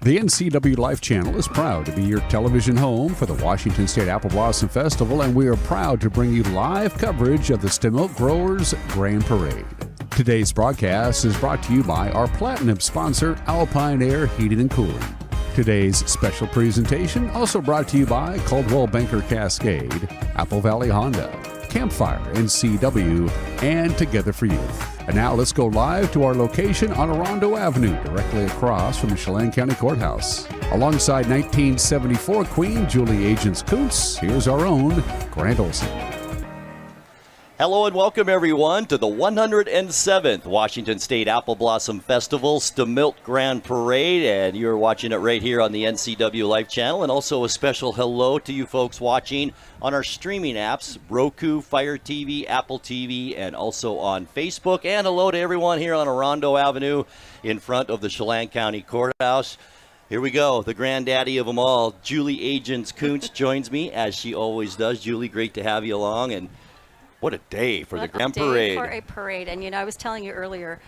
The NCWLIFE channel is proud to be your television home for the Washington State Apple Blossom Festival, and we are proud to bring you live coverage of the Stemilt Growers Grand Parade. Today's broadcast is brought to you by our platinum sponsor, Alpine Air Heating and Cooling. Today's special presentation also brought to you by Coldwell Banker Cascade, Apple Valley Honda, Campfire NCW, and Together for Youth. And now let's go live to our location on Orondo Avenue, directly across from the Chelan County Courthouse. Alongside 1974 Queen Julie Agents Kuntz, here's our own Grant Olson. Hello and welcome everyone to the 107th Washington State Apple Blossom Festival Stemilt Grand Parade, and you're watching it right here on the NCWLIFE channel. And also a special hello to you folks watching on our streaming apps, Roku, Fire TV, Apple TV, and also on Facebook. And hello to everyone here on Orondo Avenue in front of the Chelan County Courthouse. Here we go, the granddaddy of them all, Julie Agents Kuntz joins me as she always does. Julie, great to have you along, and what a day for the Grand Parade. For a parade. And, you know, I was telling you earlier,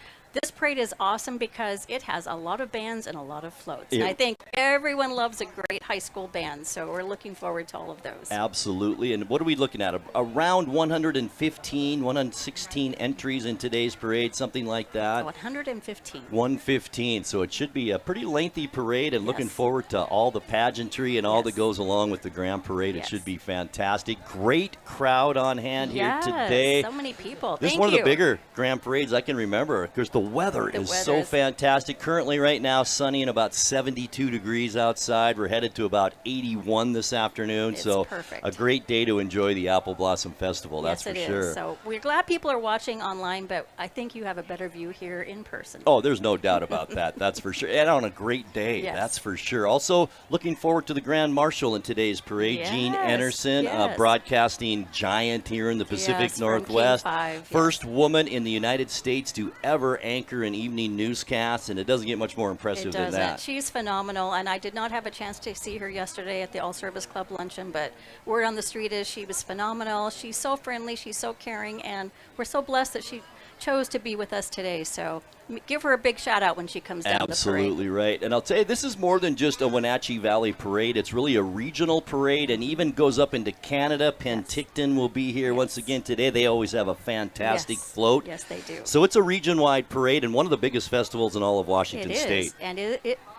this parade is awesome because it has a lot of bands and a lot of floats. And I think everyone loves a great high school band, so we're looking forward to all of those. Absolutely. And what are we looking at? Around 115, 116 entries in today's parade, something like that. 115. 115. So it should be a pretty lengthy parade, and looking forward to all the pageantry and all that goes along with the Grand Parade. It should be fantastic. Great crowd on hand here today. So many people. This is one of the bigger Grand Parades I can remember. Of course, the weather is so fantastic. Currently right now, sunny and about 72 degrees outside. We're headed to about 81 this afternoon. It's so perfect. A great day to enjoy the Apple Blossom Festival, that's for sure. So we're glad people are watching online, but I think you have a better view here in person. Oh, there's no doubt about that. That's for sure. And on a great day, that's for sure. Also, looking forward to the Grand Marshal in today's parade, Jean Anderson, broadcasting giant here in the Pacific Northwest. First woman in the United States to ever anchor an evening newscast, and it doesn't get much more impressive than that. She's phenomenal, and I did not have a chance to see her yesterday at the All Service Club luncheon, but word on the street is she was phenomenal. She's so friendly, she's so caring, and we're so blessed that she chose to be with us today. So give her a big shout out when she comes down the parade. Absolutely right. And I'll tell you, this is more than just a Wenatchee Valley parade. It's really a regional parade, and even goes up into Canada. Penticton will be here once again today. They always have a fantastic float. Yes, they do. So it's a region-wide parade and one of the biggest festivals in all of Washington State. And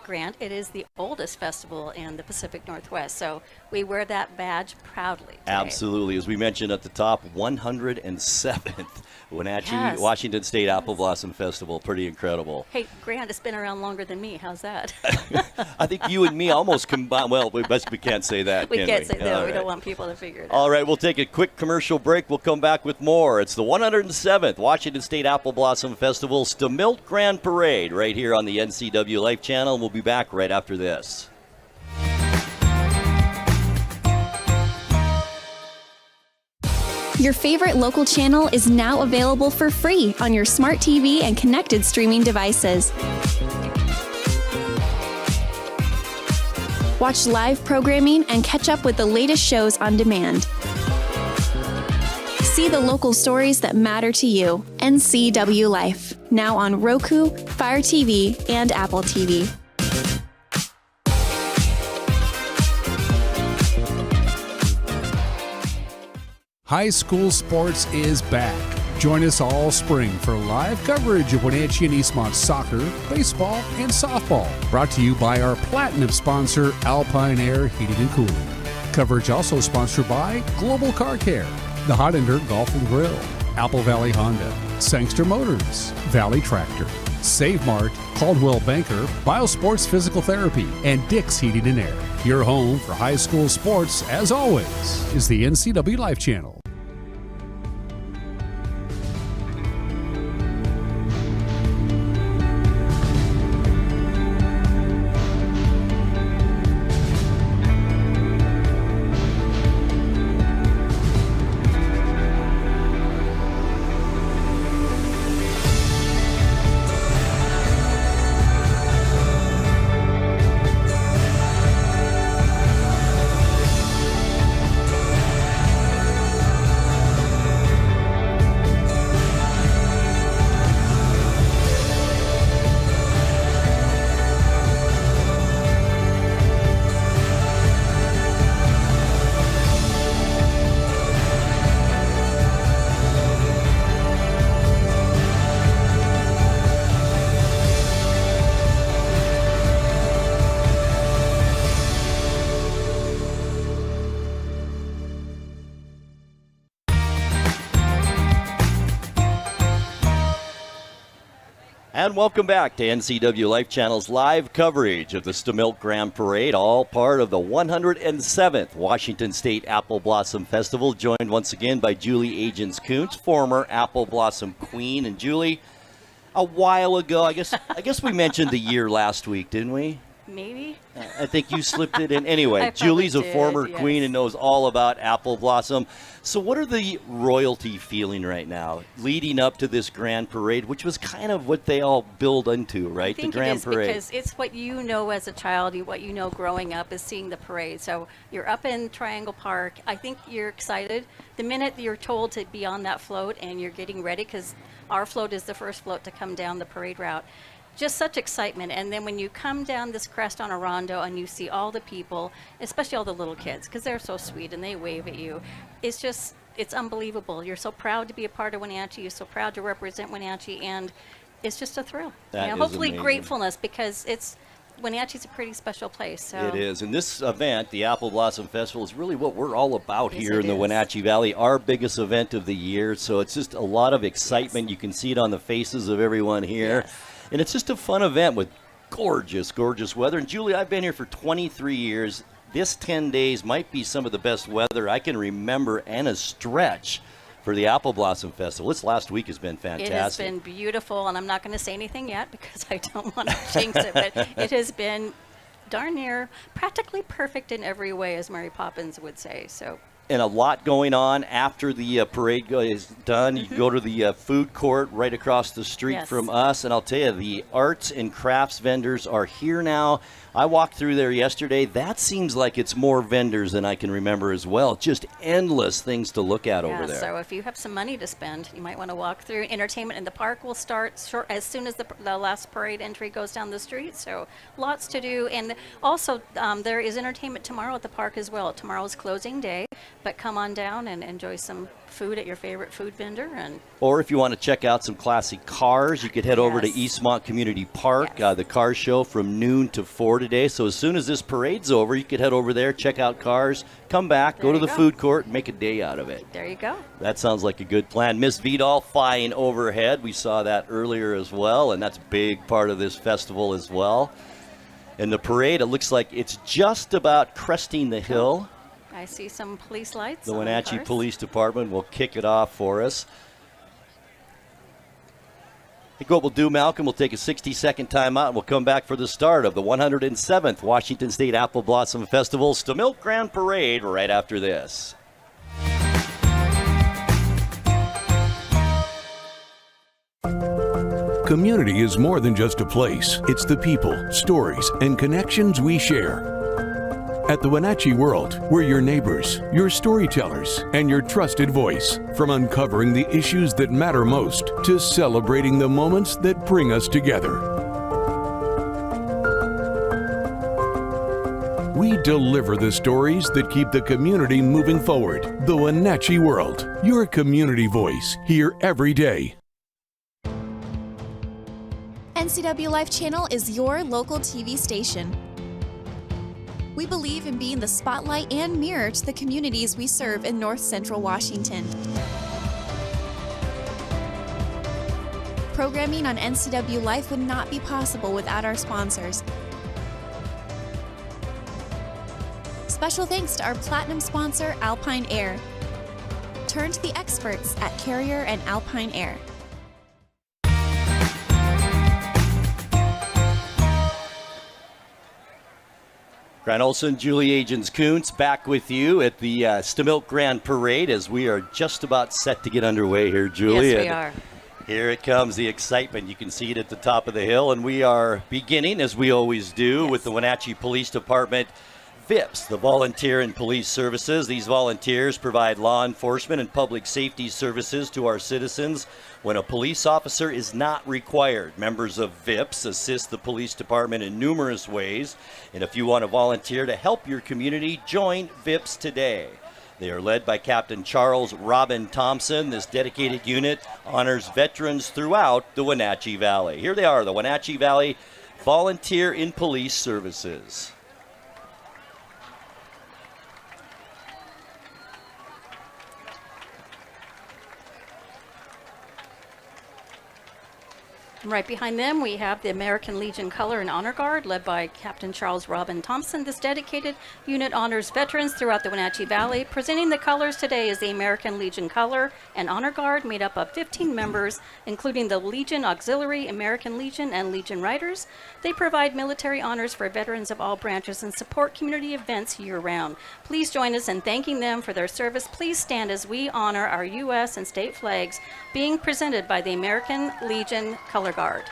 Grant, it is the oldest festival in the Pacific Northwest, so we wear that badge proudly today. Absolutely. As we mentioned at the top, 107th Wenatchee Washington State Apple Blossom Festival. Pretty incredible. Hey, Grant, it's been around longer than me. How's that? I think you and me almost combined. Well, we can't say that, we can can't we? say that. We don't want people to figure it out. All right, we'll take a quick commercial break. We'll come back with more. It's the 107th Washington State Apple Blossom Festival Stemilt Grand Parade right here on the NCWLIFE channel. We'll be back right after this. Your favorite local channel is now available for free on your smart TV and connected streaming devices. Watch live programming and catch up with the latest shows on demand. See the local stories that matter to you. NCWLIFE, now on Roku, Fire TV, and Apple TV. High school sports is back. Join us all spring for live coverage of Wenatchee and Eastmont soccer, baseball, and softball. Brought to you by our platinum sponsor, Alpine Air Heating and Cooling. Coverage also sponsored by Global Car Care, the Hollander Golf and Grill, Apple Valley Honda, Sangster Motors, Valley Tractor, Save Mart, Coldwell Banker, Biosports Physical Therapy, and Dick's Heating and Air. Your home for high school sports, as always, is the NCWLIFE channel. And welcome back to NCWLIFE Channel's live coverage of the Stemilt Grand Parade, all part of the 107th Washington State Apple Blossom Festival, joined once again by Julie Agins-Kuntz, former Apple Blossom Queen. And Julie, a while ago, I guess we mentioned the year last week, didn't we? Maybe. I think you slipped it in. Anyway, I Julie's a probably former did, yes. queen and knows all about Apple Blossom. So what are the royalty feeling right now, leading up to this Grand Parade, which was kind of what they all build into, right? I think the Grand it is Parade. because it's what you know as a child, what you know growing up is seeing the parade. So you're up in Triangle Park. I think you're excited. The minute you're told to be on that float and you're getting ready, because our float is the first float to come down the parade route, just such excitement. And then when you come down this crest on a rondo and you see all the people, especially all the little kids, because they're so sweet and they wave at you, it's unbelievable. You're so proud to be a part of Wenatchee. You're so proud to represent Wenatchee, and it's just a thrill. That is hopefully amazing. Gratefulness, because Wenatchee's a pretty special place. So. It is. And this event, the Apple Blossom Festival, is really what we're all about Yes, here it in the is. Wenatchee Valley, our biggest event of the year. So it's just a lot of excitement. You can see it on the faces of everyone here. Yes. And it's just a fun event with gorgeous, gorgeous weather. And Julie, I've been here for 23 years. This 10 days might be some of the best weather I can remember, and a stretch for the Apple Blossom Festival. This last week has been fantastic. It has been beautiful, and I'm not going to say anything yet because I don't want to jinx it, but it has been darn near practically perfect in every way, as Mary Poppins would say. So. And a lot going on after the parade is done. You can go to the food court right across the street Yes. from us. And I'll tell you, the arts and crafts vendors are here now. I walked through there yesterday. That seems like it's more vendors than I can remember as well. Just endless things to look at over there. So if you have some money to spend, you might want to walk through. Entertainment in the park will start as soon as the last parade entry goes down the street. So lots to do. And also there is entertainment tomorrow at the park as well. Tomorrow's closing day, but come on down and enjoy some food at your favorite food vendor. Or if you want to check out some classic cars, you could head over to Yes. Eastmont Community Park. Yes. The car show from noon to 4 today. So as soon as this parade's over, you could head over there, check out cars, come back, go There to you the go. food court, and make a day out of it. There you go. That sounds like a good plan. Miss Vidal flying overhead. We saw that earlier as well, and that's a big part of this festival as well. And the parade, it looks like it's just about cresting the hill. I see some police lights. The on Wenatchee cars. Police Department will kick it off for us. I think what we'll do, Malcolm, we'll take a 60-second timeout, and we'll come back for the start of the 107th Washington State Apple Blossom Festival Stemilt Grand Parade right after this. Community is more than just a place. It's the people, stories, and connections we share. At the Wenatchee World, we're your neighbors, your storytellers, and your trusted voice. From uncovering the issues that matter most to celebrating the moments that bring us together. We deliver the stories that keep the community moving forward. The Wenatchee World, your community voice, here every day. NCWLIFE Channel is your local TV station. We believe in being the spotlight and mirror to the communities we serve in North Central Washington. Programming on NCWLIFE would not be possible without our sponsors. Special thanks to our platinum sponsor, Alpine Air. Turn to the experts at Carrier and Alpine Air. Grant Olson, Julie Agins-Kuntz, back with you at the Stemilt Grand Parade as we are just about set to get underway here, Julie. Yes, we And are. Here it comes, the excitement. You can see it at the top of the hill, and we are beginning, as we always do, Yes. with the Wenatchee Police Department VIPs, the Volunteer and Police Services. These volunteers provide law enforcement and public safety services to our citizens when a police officer is not required. Members of VIPs assist the police department in numerous ways, and if you want to volunteer to help your community, join VIPs today. They are led by Captain Charles Robin Thompson. This dedicated unit honors veterans throughout the Wenatchee Valley. Here they are, the Wenatchee Valley Volunteer in Police Services. Right behind them, we have the American Legion Color and Honor Guard, led by Captain Charles Robin Thompson. This dedicated unit honors veterans throughout the Wenatchee Valley. Presenting the colors today is the American Legion Color and Honor Guard, made up of 15 members, including the Legion Auxiliary, American Legion, and Legion Riders. They provide military honors for veterans of all branches and support community events year-round. Please join us in thanking them for their service. Please stand as we honor our U.S. and state flags being presented by the American Legion Color Guard.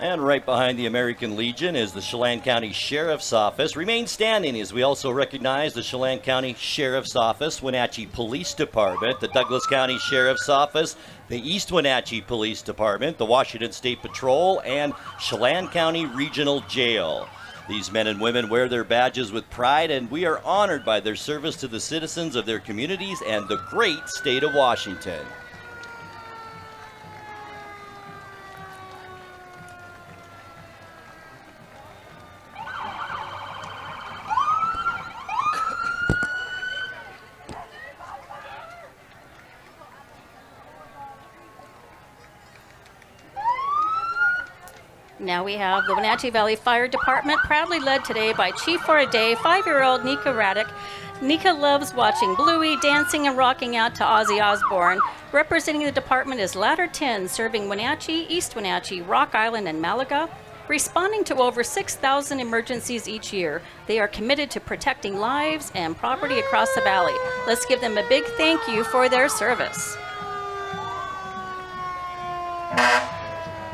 And right behind the American Legion is the Chelan County Sheriff's Office. Remain standing as we also recognize the Chelan County Sheriff's Office, Wenatchee Police Department, the Douglas County Sheriff's Office, the East Wenatchee Police Department, the Washington State Patrol, and Chelan County Regional Jail. These men and women wear their badges with pride, and we are honored by their service to the citizens of their communities and the great state of Washington. Now we have the Wenatchee Valley Fire Department, proudly led today by Chief for a Day, 5-year-old Nika Raddick. Nika loves watching Bluey, dancing and rocking out to Ozzy Osbourne. Representing the department is Ladder 10, serving Wenatchee, East Wenatchee, Rock Island, and Malaga. Responding to over 6,000 emergencies each year, they are committed to protecting lives and property across the valley. Let's give them a big thank you for their service.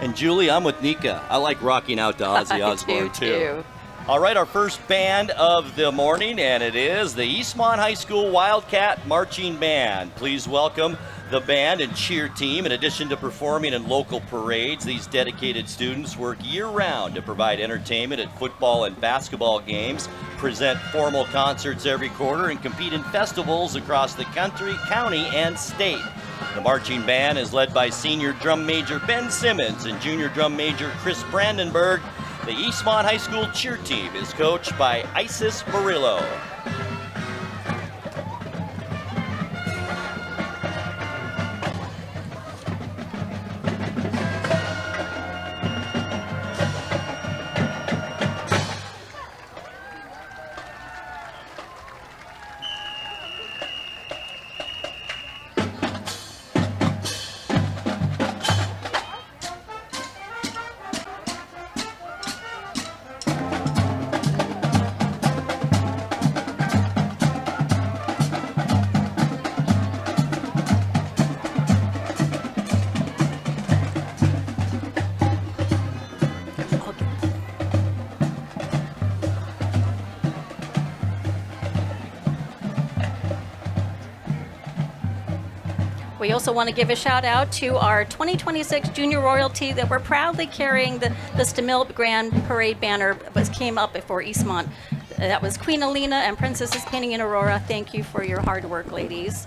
And Julie, I'm with Nika. I like rocking out to Ozzy Osbourne too. All right, our first band of the morning, and it is the Eastmont High School Wildcat Marching Band. Please welcome the band and cheer team. In addition to performing in local parades, these dedicated students work year-round to provide entertainment at football and basketball games, present formal concerts every quarter, and compete in festivals across the country, county, and state. The marching band is led by senior drum major Ben Simmons and junior drum major Chris Brandenburg. The Eastmont High School cheer team is coached by Isis Murillo. We also want to give a shout out to our 2026 junior royalty that we're proudly carrying the Stemilt Grand Parade banner that came up before Eastmont. That was Queen Alina and Princesses Painting in Aurora. Thank you for your hard work, ladies.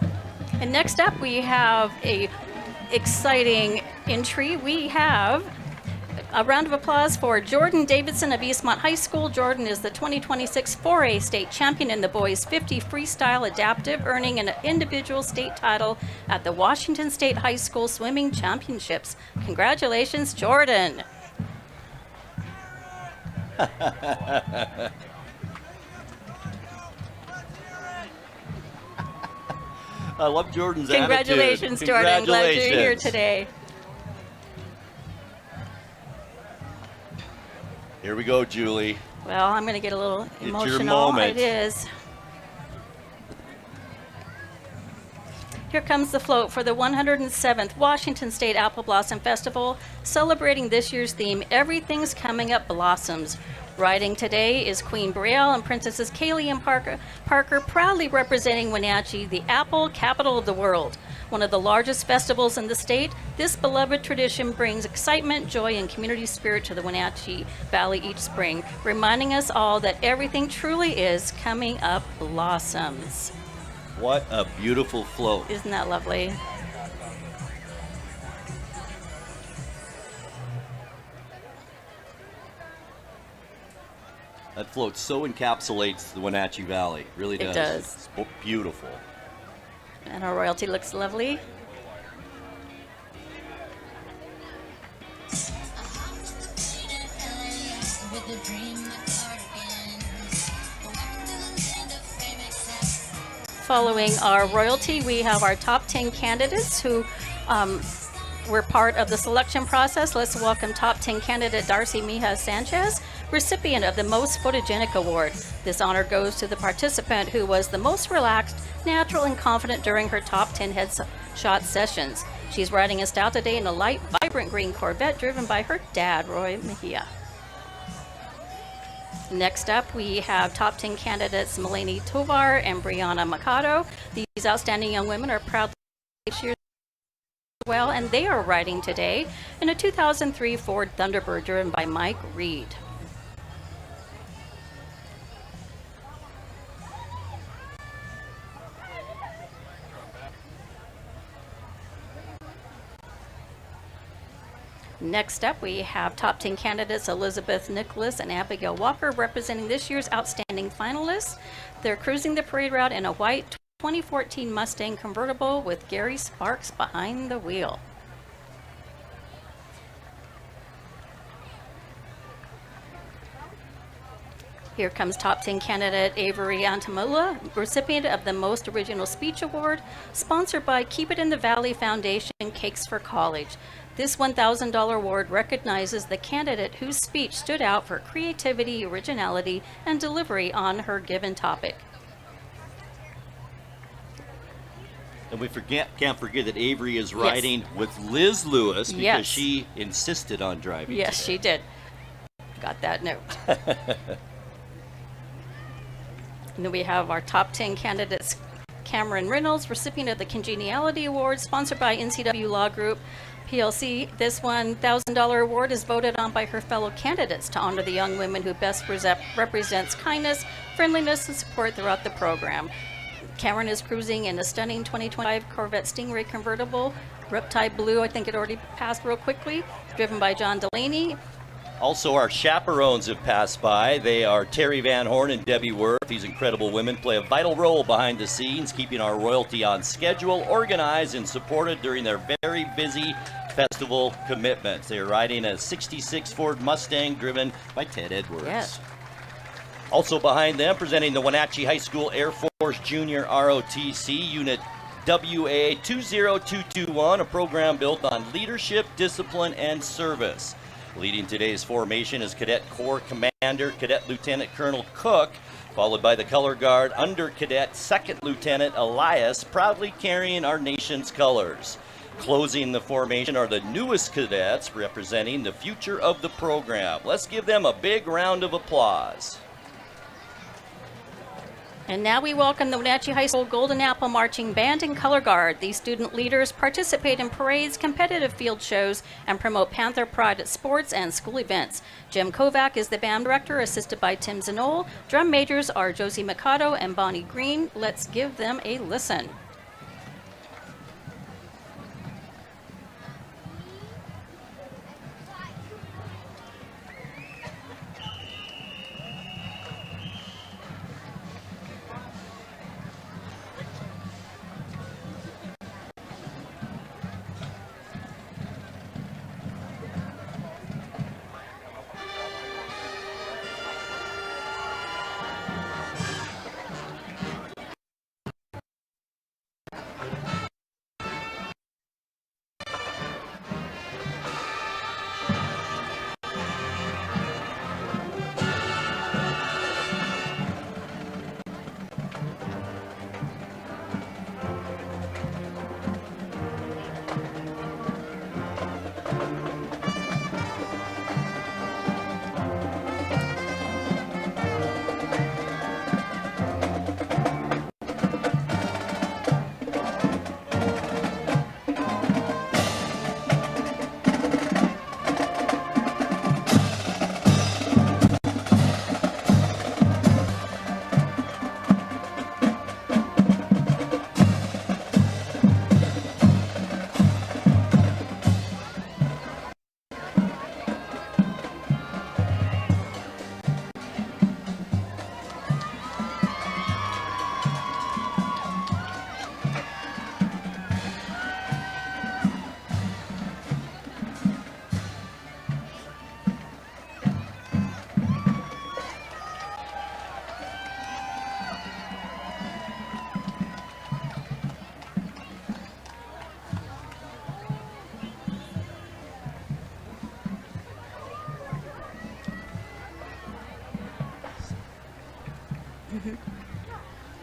And next up, we have a exciting entry. We have a round of applause for Jordan Davidson of Eastmont High School. Jordan is the 2026 4A state champion in the boys 50 freestyle adaptive, earning an individual state title at the Washington State High School Swimming Championships. Congratulations, Jordan. I love Jordan's Congratulations, attitude. Jordan. Glad Congratulations. you're here today. Here we go, Julie. Well, I'm going to get a little It's emotional. your moment. It is. Here comes the float for the 107th Washington State Apple Blossom Festival, celebrating this year's theme, Everything's Coming Up Blossoms. Riding today is Queen Brielle and Princesses Kaylee and Parker, proudly representing Wenatchee, the apple capital of the world. One of the largest festivals in the state, this beloved tradition brings excitement, joy, and community spirit to the Wenatchee Valley each spring, reminding us all that everything truly is coming up blossoms. What a beautiful float. Isn't that lovely? That float so encapsulates the Wenatchee Valley. Really does. It does. It's beautiful. And our royalty looks lovely. Following our royalty, we have our top 10 candidates who were part of the selection process. Let's welcome top 10 candidate Darcy Mijas Sanchez, recipient of the Most Photogenic Award. This honor goes to the participant who was the most relaxed, natural, and confident during her top 10 headshot sessions. She's riding us out today in a light, vibrant green Corvette driven by her dad, Roy Mejia. Next up, we have top 10 candidates Melanie Tovar and Brianna Mikado. These outstanding young women are proud to well, and they are riding today in a 2003 Ford Thunderbird driven by Mike Reed. Next up, we have top 10 candidates Elizabeth Nicholas and Abigail Walker representing this year's outstanding finalists. They're cruising the parade route in a white 2014 Mustang convertible with Gary Sparks behind the wheel. Here comes top 10 candidate Avery Antamula, recipient of the Most Original Speech Award, sponsored by Keep It in the Valley Foundation Cakes for College. This $1,000 award recognizes the candidate whose speech stood out for creativity, originality, and delivery on her given topic. And we can't forget that Avery is riding with Liz Lewis because she insisted on driving Yes, today. she did. Got that note. And then we have our top 10 candidates. Cameron Reynolds, recipient of the Congeniality Award, sponsored by NCW Law Group PLC. This $1,000 award is voted on by her fellow candidates to honor the young women who best represents kindness, friendliness, and support throughout the program. Cameron is cruising in a stunning 2025 Corvette Stingray convertible, Riptide Blue. I think it already passed real quickly, driven by John Delaney. Also, our chaperones have passed by. They are Terry Van Horn and Debbie Worth. These incredible women play a vital role behind the scenes, keeping our royalty on schedule, organized, and supported during their very busy festival commitments. They are riding a 66 Ford Mustang driven by Ted Edwards. Yes. Also behind them, presenting the Wenatchee High School Air Force Junior ROTC Unit WA 20221, a program built on leadership, discipline, and service. Leading today's formation is Cadet Corps Commander Cadet Lieutenant Colonel Cook, followed by the Color Guard Under Cadet Second Lieutenant Elias, proudly carrying our nation's colors. Closing the formation are the newest cadets representing the future of the program. Let's give them a big round of applause. And now we welcome the Wenatchee High School Golden Apple Marching Band and Color Guard. These student leaders participate in parades, competitive field shows, and promote Panther pride at sports and school events. Jim Kovac is the band director, assisted by Tim Zanol. Drum majors are Josie Mikado and Bonnie Green. Let's give them a listen.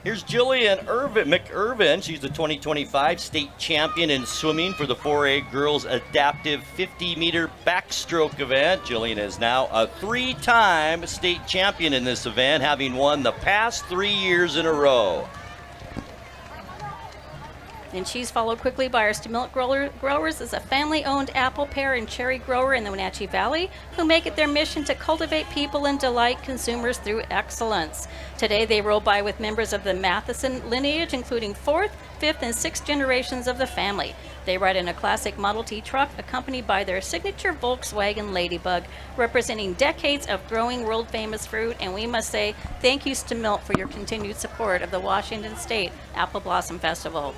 Here's Jillian McIrvin. She's the 2025 state champion in swimming for the 4A Girls Adaptive 50-meter backstroke event. Jillian is now a 3-time state champion in this event, having won the past 3 years in a row. And she's followed quickly by our Stemilt growers as a family-owned apple, pear, and cherry grower in the Wenatchee Valley who make it their mission to cultivate people and delight consumers through excellence. Today they roll by with members of the Matheson lineage, including 4th, 5th, and 6th generations of the family. They ride in a classic Model T truck accompanied by their signature Volkswagen Ladybug, representing decades of growing world-famous fruit. And we must say thank you, Stemilt, for your continued support of the Washington State Apple Blossom Festival.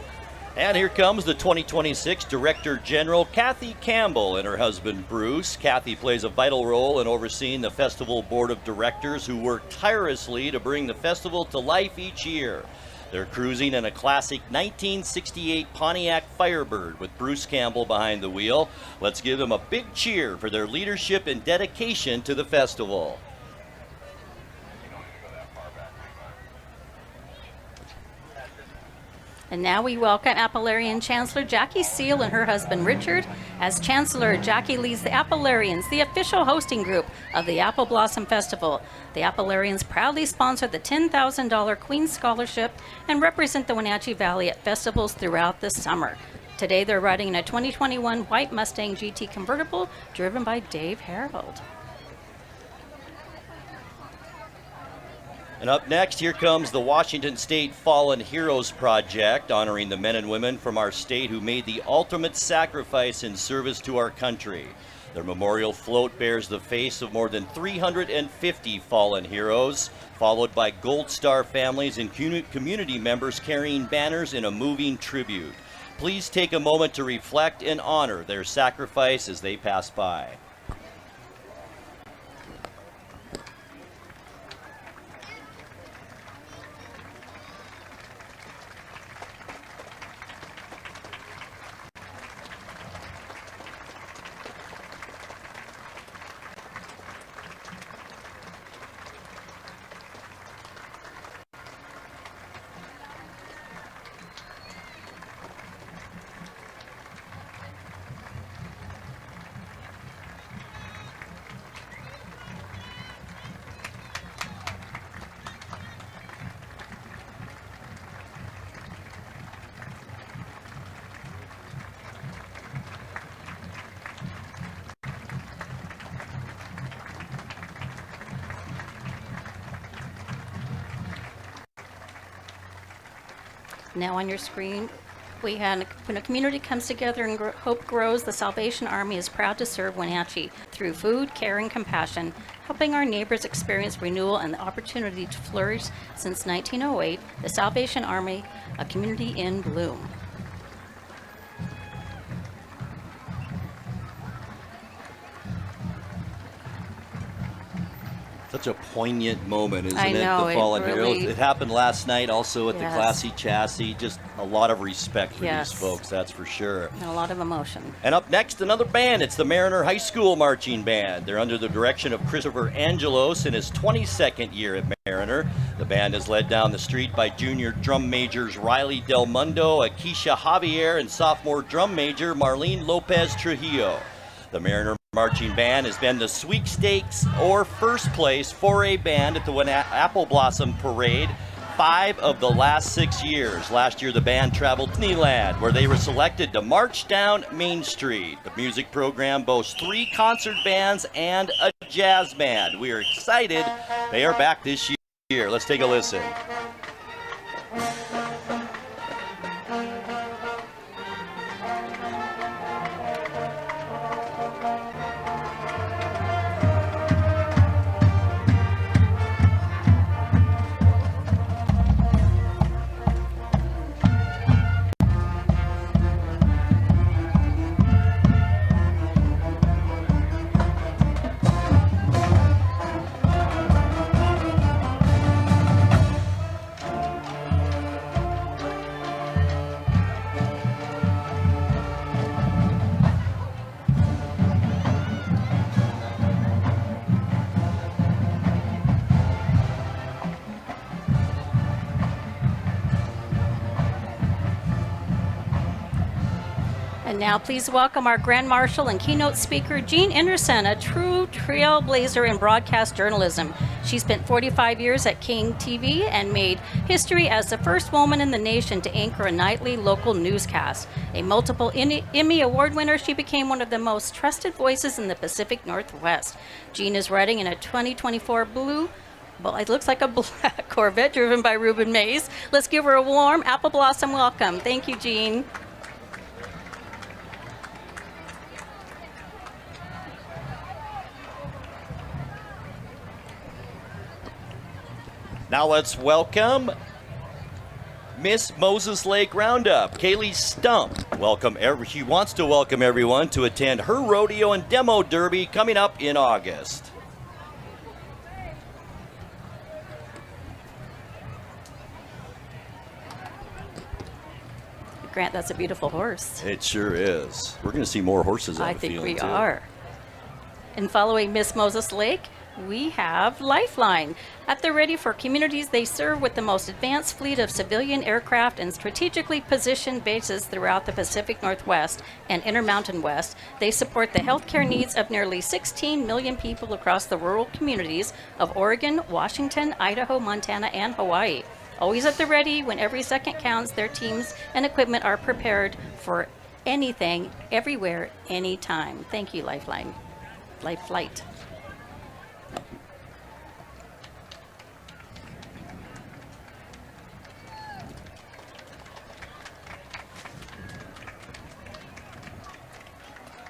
And here comes the 2026 Director General, Kathy Campbell, and her husband, Bruce. Kathy plays a vital role in overseeing the festival board of directors who work tirelessly to bring the festival to life each year. They're cruising in a classic 1968 Pontiac Firebird with Bruce Campbell behind the wheel. Let's give them a big cheer for their leadership and dedication to the festival. And now we welcome Appellarian Chancellor Jackie Seal and her husband Richard. As Chancellor, Jackie leads the Appellarians, the official hosting group of the Apple Blossom Festival. The Appellarians proudly sponsor the $10,000 Queen's Scholarship and represent the Wenatchee Valley at festivals throughout the summer. Today they're riding in a 2021 White Mustang GT convertible driven by Dave Harold. And up next, here comes the Washington State Fallen Heroes Project, honoring the men and women from our state who made the ultimate sacrifice in service to our country. Their memorial float bears the face of more than 350 fallen heroes, followed by Gold Star families and community members carrying banners in a moving tribute. Please take a moment to reflect and honor their sacrifice as they pass by. Now on your screen, we had when a community comes together and hope grows, the Salvation Army is proud to serve Wenatchee through food, care, and compassion, helping our neighbors experience renewal and the opportunity to flourish. Since 1908, the Salvation Army, a community in bloom. Such a poignant moment, isn't I know, it? The Fallen really, Heroes. It happened last night also at yes, the Classy Chassis. Just a lot of respect for yes, these folks, that's for sure. And a lot of emotion. And up next, another band. It's the Mariner High School Marching Band. They're under the direction of Christopher Angelos in his 22nd year at Mariner. The band is led down the street by junior drum majors Riley Del Mundo, Akeisha Javier, and sophomore drum major Marlene Lopez Trujillo. The Mariner Marching Band has been the sweepstakes or first place 4A band at the Apple Blossom Parade 5 of the last 6 years. Last year, the band traveled to Disneyland, where they were selected to march down Main Street. The music program boasts 3 concert bands and a jazz band. We are excited they are back this year. Let's take a listen. And now please welcome our Grand Marshal and keynote speaker, Jean Anderson, a true trailblazer in broadcast journalism. She spent 45 years at King TV and made history as the first woman in the nation to anchor a nightly local newscast. A multiple Emmy Award winner, she became one of the most trusted voices in the Pacific Northwest. Jean is riding in a 2024 blue, well, it looks like a black Corvette driven by Ruben Mays. Let's give her a warm apple blossom welcome. Thank you, Jean. Now let's welcome Miss Moses Lake Roundup, Kaylee Stump. She wants to welcome everyone to attend her rodeo and demo derby coming up in August. Grant, that's a beautiful horse. It sure is. We're going to see more horses on the field, I think we too. are. And following Miss Moses Lake, we have Lifeline. At the ready for communities they serve with the most advanced fleet of civilian aircraft and strategically positioned bases throughout the Pacific Northwest and Intermountain West, they support the healthcare needs of nearly 16 million people across the rural communities of Oregon, Washington, Idaho, Montana, and Hawaii. Always at the ready when every second counts, their teams and equipment are prepared for anything, everywhere, anytime. Thank you, Lifeline. Life Flight.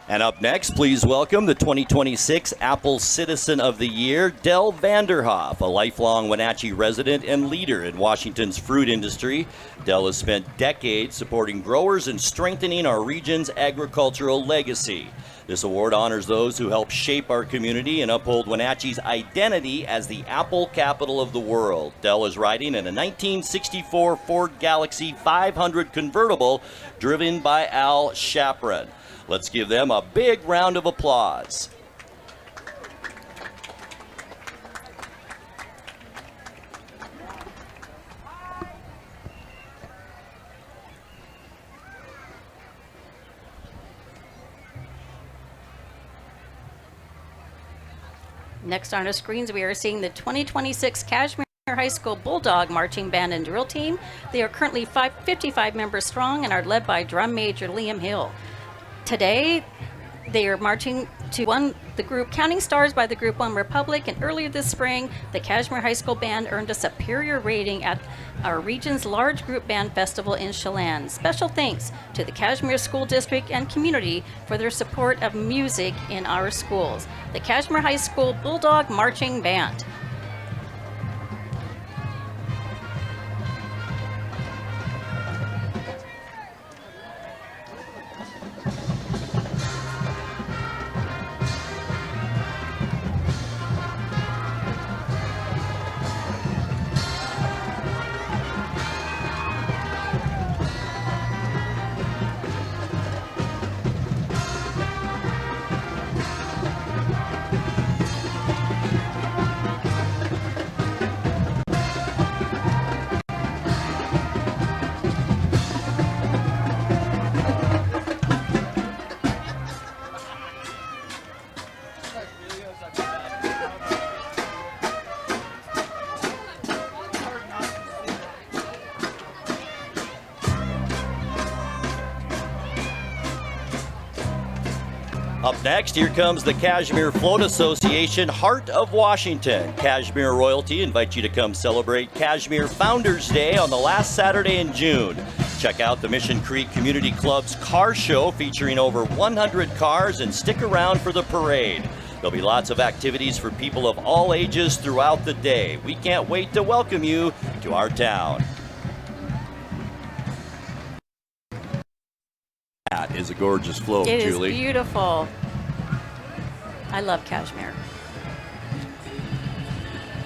And up next, please welcome the 2026 Apple Citizen of the Year, Del Vanderhoff, a lifelong Wenatchee resident and leader in Washington's fruit industry. Del has spent decades supporting growers and strengthening our region's agricultural legacy. This award honors those who help shape our community and uphold Wenatchee's identity as the apple capital of the world. Del is riding in a 1964 Ford Galaxy 500 convertible driven by Al Shapron. Let's give them a big round of applause. Next on our screens, we are seeing the 2026 Kashmir High School Bulldog Marching Band and Drill Team. They are currently 55 members strong and are led by Drum Major Liam Hill. Today, they are marching to the group Counting Stars by the Group 1 Republic, and earlier this spring, the Kashmir High School Band earned a superior rating at our region's large group band festival in Chelan. Special thanks to the Kashmir School District and community for their support of music in our schools. The Kashmir High School Bulldog Marching Band. Up next, here comes the Kashmir Float Association, Heart of Washington. Kashmir Royalty invites you to come celebrate Kashmir Founders Day on the last Saturday in June. Check out the Mission Creek Community Club's car show featuring over 100 cars, and stick around for the parade. There'll be lots of activities for people of all ages throughout the day. We can't wait to welcome you to our town. That is a gorgeous float, Julie. It is beautiful. I love Kashmir.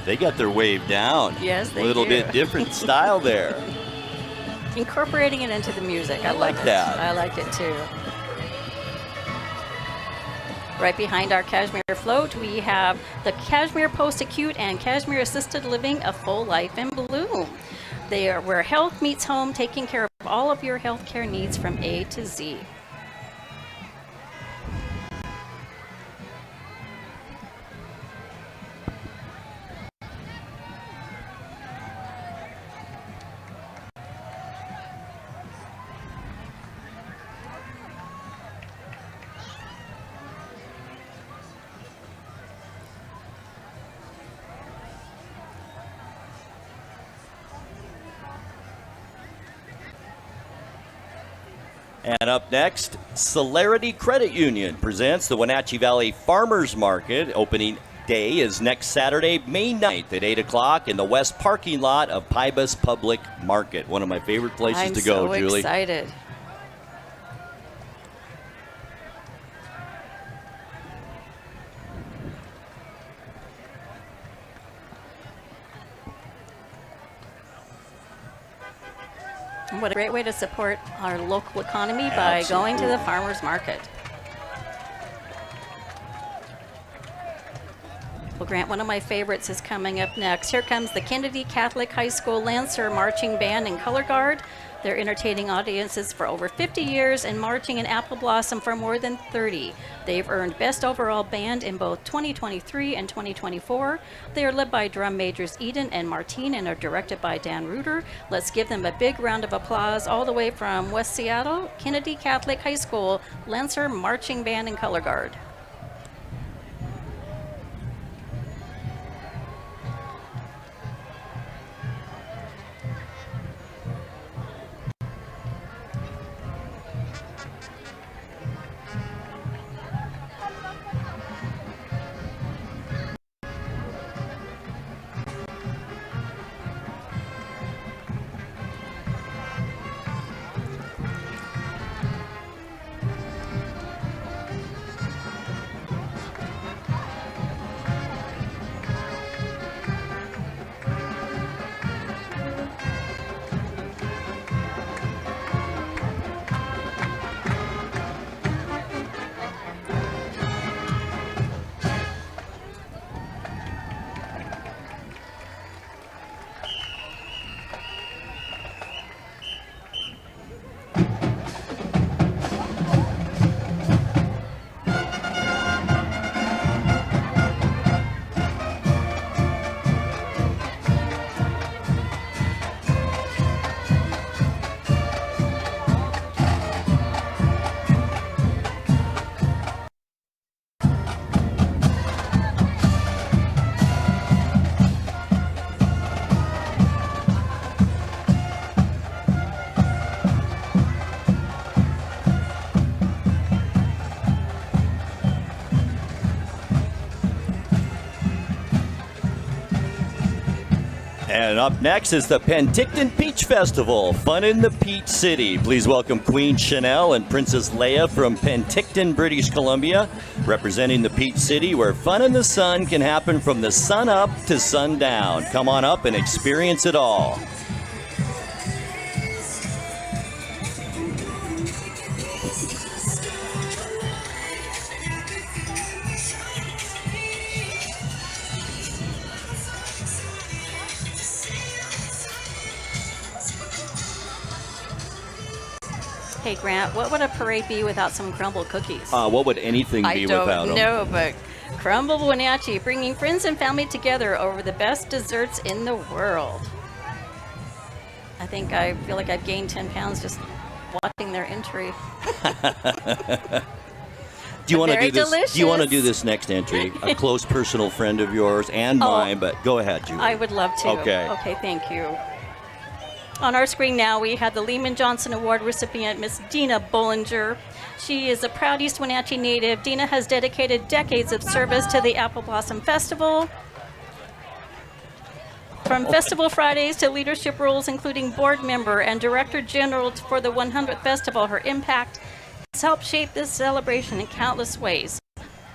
They got their wave down. Yes, they do. A little bit different style there. Incorporating it into the music. I like it. that. I like it too. Right behind our Kashmir float, we have the Kashmir Post-Acute and Kashmir Assisted Living, A Full Life in Bloom. They are where health meets home, taking care of all of your healthcare needs from A to Z. And up next, Celerity Credit Union presents the Wenatchee Valley Farmers Market. Opening day is next Saturday, May 9th at 8 o'clock in the west parking lot of Pybus Public Market. One of my favorite places to go, Julie. I'm so excited. What a great way to support our local economy by going to the farmers market. Well, Grant, one of my favorites is coming up next. Here comes the Kennedy Catholic High School Lancer Marching Band and Color Guard. They're entertaining audiences for over 50 years and marching in Apple Blossom for more than 30. They've earned Best Overall Band in both 2023 and 2024. They are led by drum majors Eden and Martine and are directed by Dan Reuter. Let's give them a big round of applause all the way from West Seattle, Kennedy Catholic High School, Lancer Marching Band and Color Guard. And up next is the Penticton Peach Festival, fun in the Peach City. Please welcome Queen Chanel and Princess Leia from Penticton, British Columbia, representing the Peach City, where fun in the sun can happen from the sun up to sundown. Come on up and experience it all. Hey, Grant, what would a parade be without some crumble cookies? What would anything be without them? I don't know, but Crumble Wenatchee, bringing friends and family together over the best desserts in the world. I feel like I've gained 10 pounds just watching their entry. Do you want to do this? Delicious. Do you want to do this next entry? A close personal friend of yours and mine, but go ahead, Julie. I would love to. Okay. Okay, thank you. On our screen now, we have the Lehman Johnson Award recipient, Miss Dina Bollinger. She is a proud East Wenatchee native. Dina has dedicated decades of service to the Apple Blossom Festival. From Festival Fridays to leadership roles, including board member and director general for the 100th Festival, her impact has helped shape this celebration in countless ways.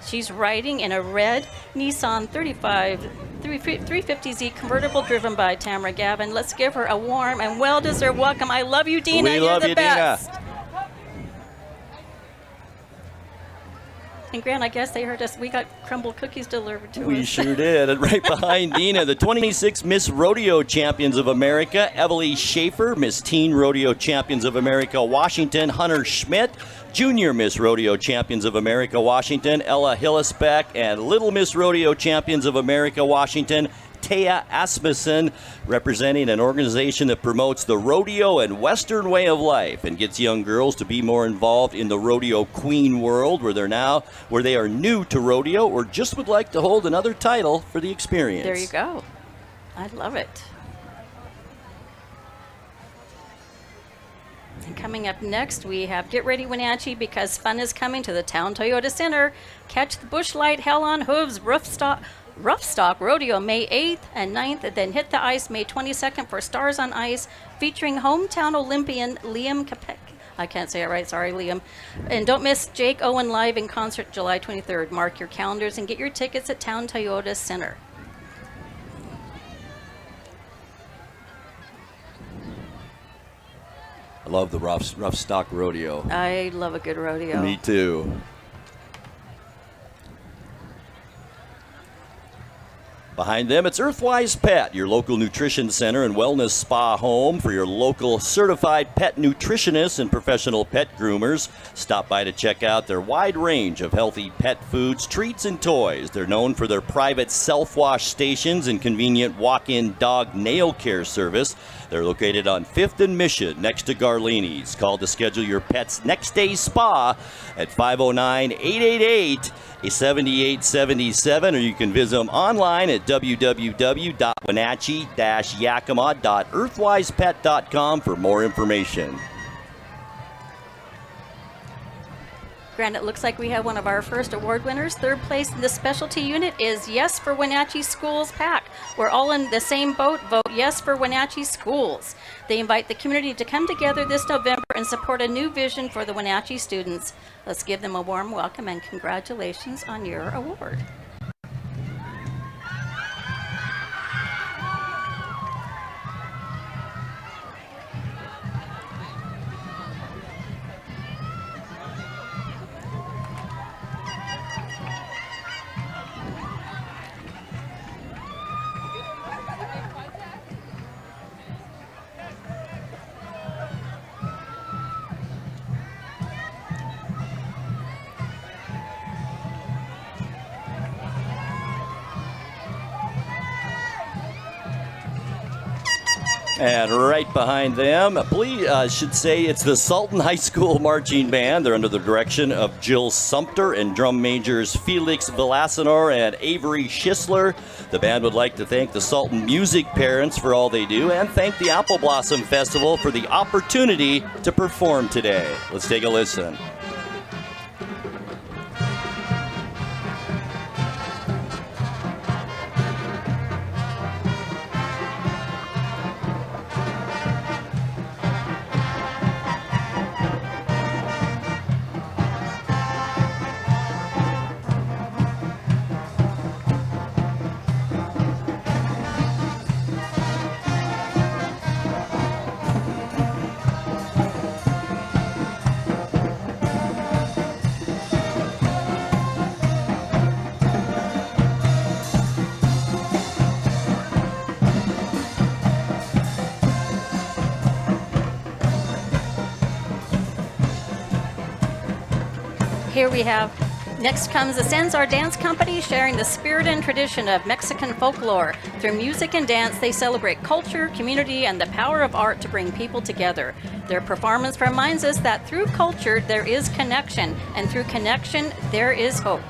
She's riding in a red Nissan 350Z convertible driven by Tamara Gavin. Let's give her a warm and well-deserved welcome. I love you, Dina. We love You're the you, best. Dina. And Grant, I guess they heard us. We got crumble cookies delivered to us. We sure did. And right behind Dina, the 26 Miss Rodeo Champions of America, Evalie Schaefer, Miss Teen Rodeo Champions of America, Washington, Hunter Schmidt, Junior Miss Rodeo Champions of America, Washington, Ella Hillisbeck, and Little Miss Rodeo Champions of America, Washington, Taya Asmussen, representing an organization that promotes the rodeo and Western way of life and gets young girls to be more involved in the rodeo queen world, where they are new to rodeo or just would like to hold another title for the experience. There you go. I love it. And coming up next, we have Get Ready Wenatchee, because fun is coming to the Town Toyota Center. Catch the Busch Light Hell on Hooves Rough Stock Rodeo May 8th and 9th, and then hit the ice May 22nd for Stars on Ice, featuring hometown Olympian Liam Capek. I can't say it right, sorry, Liam. And don't miss Jake Owen live in concert July 23rd. Mark your calendars and get your tickets at Town Toyota Center. I love the rough stock rodeo. I love a good rodeo. Me too. Behind them, it's Earthwise Pet, your local nutrition center and wellness spa home for your local certified pet nutritionists and professional pet groomers. Stop by to check out their wide range of healthy pet foods, treats, and toys. They're known for their private self-wash stations and convenient walk-in dog nail care service. They're located on 5th and Mission next to Garlini's. Call to schedule your pet's next day spa at 509-888-7877, or you can visit them online at www.wenatchee-yakima.earthwisepet.com for more information. Grant, it looks like we have one of our first award winners. Third place in the specialty unit is Yes for Wenatchee Schools Pack. We're all in the same boat. Vote Yes for Wenatchee Schools. They invite the community to come together this November and support a new vision for the Wenatchee students. Let's give them a warm welcome and congratulations on your award. And right behind them, I should say it's the Sultan High School Marching Band. They're under the direction of Jill Sumter and drum majors Felix Villasenor and Avery Schisler. The band would like to thank the Sultan music parents for all they do and thank the Apple Blossom Festival for the opportunity to perform today. Let's take a listen. Here we have, next comes the Senzar Dance Company, sharing the spirit and tradition of Mexican folklore. Through music and dance, they celebrate culture, community, and the power of art to bring people together. Their performance reminds us that through culture, there is connection, and through connection, there is hope.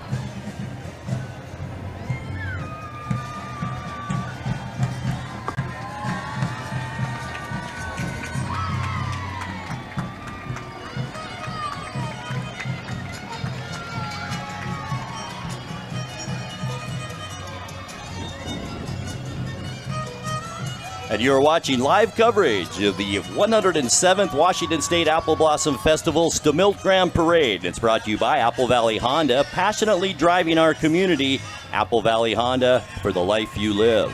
And you're watching live coverage of the 107th Washington State Apple Blossom Festival Stemilt Grand Parade. It's brought to you by Apple Valley Honda, passionately driving our community. Apple Valley Honda, for the life you live.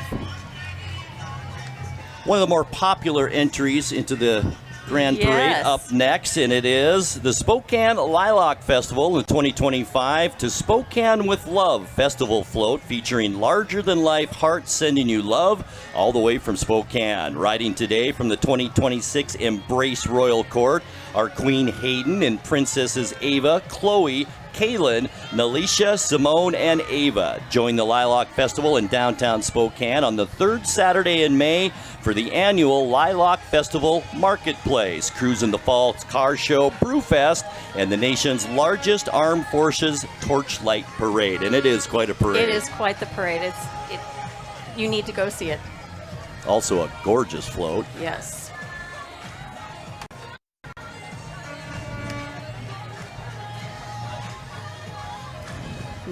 One of the more popular entries into the Grand Parade up next, and it is the Spokane Lilac Festival in 2025 to Spokane with Love Festival Float, featuring larger-than-life hearts sending you love all the way from Spokane. Riding today from the 2026 Embrace Royal Court are Queen Hayden and Princesses Ava, Chloe, Kaylin, Nalisha, Simone, and Ava. Join the Lilac Festival in downtown Spokane on the third Saturday in May for the annual Lilac Festival Marketplace, Cruise in the Fall Car Show, Brewfest, and the nation's largest armed forces torchlight parade. And it is quite a parade. It is quite the parade. You need to go see it. Also a gorgeous float. Yes.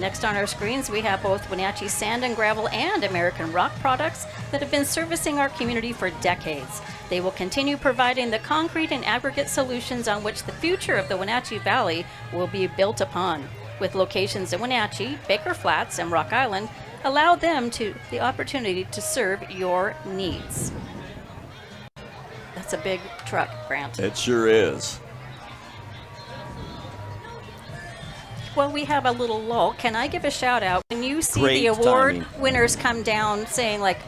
Next on our screens, we have both Wenatchee Sand and Gravel and American Rock products that have been servicing our community for decades. They will continue providing the concrete and aggregate solutions on which the future of the Wenatchee Valley will be built upon. With locations in Wenatchee, Baker Flats, and Rock Island, allow them the opportunity to serve your needs. That's a big truck, Grant. It sure is. Well, we have a little lull. Can I give a shout out? When you see Great the award timing. winners come down saying like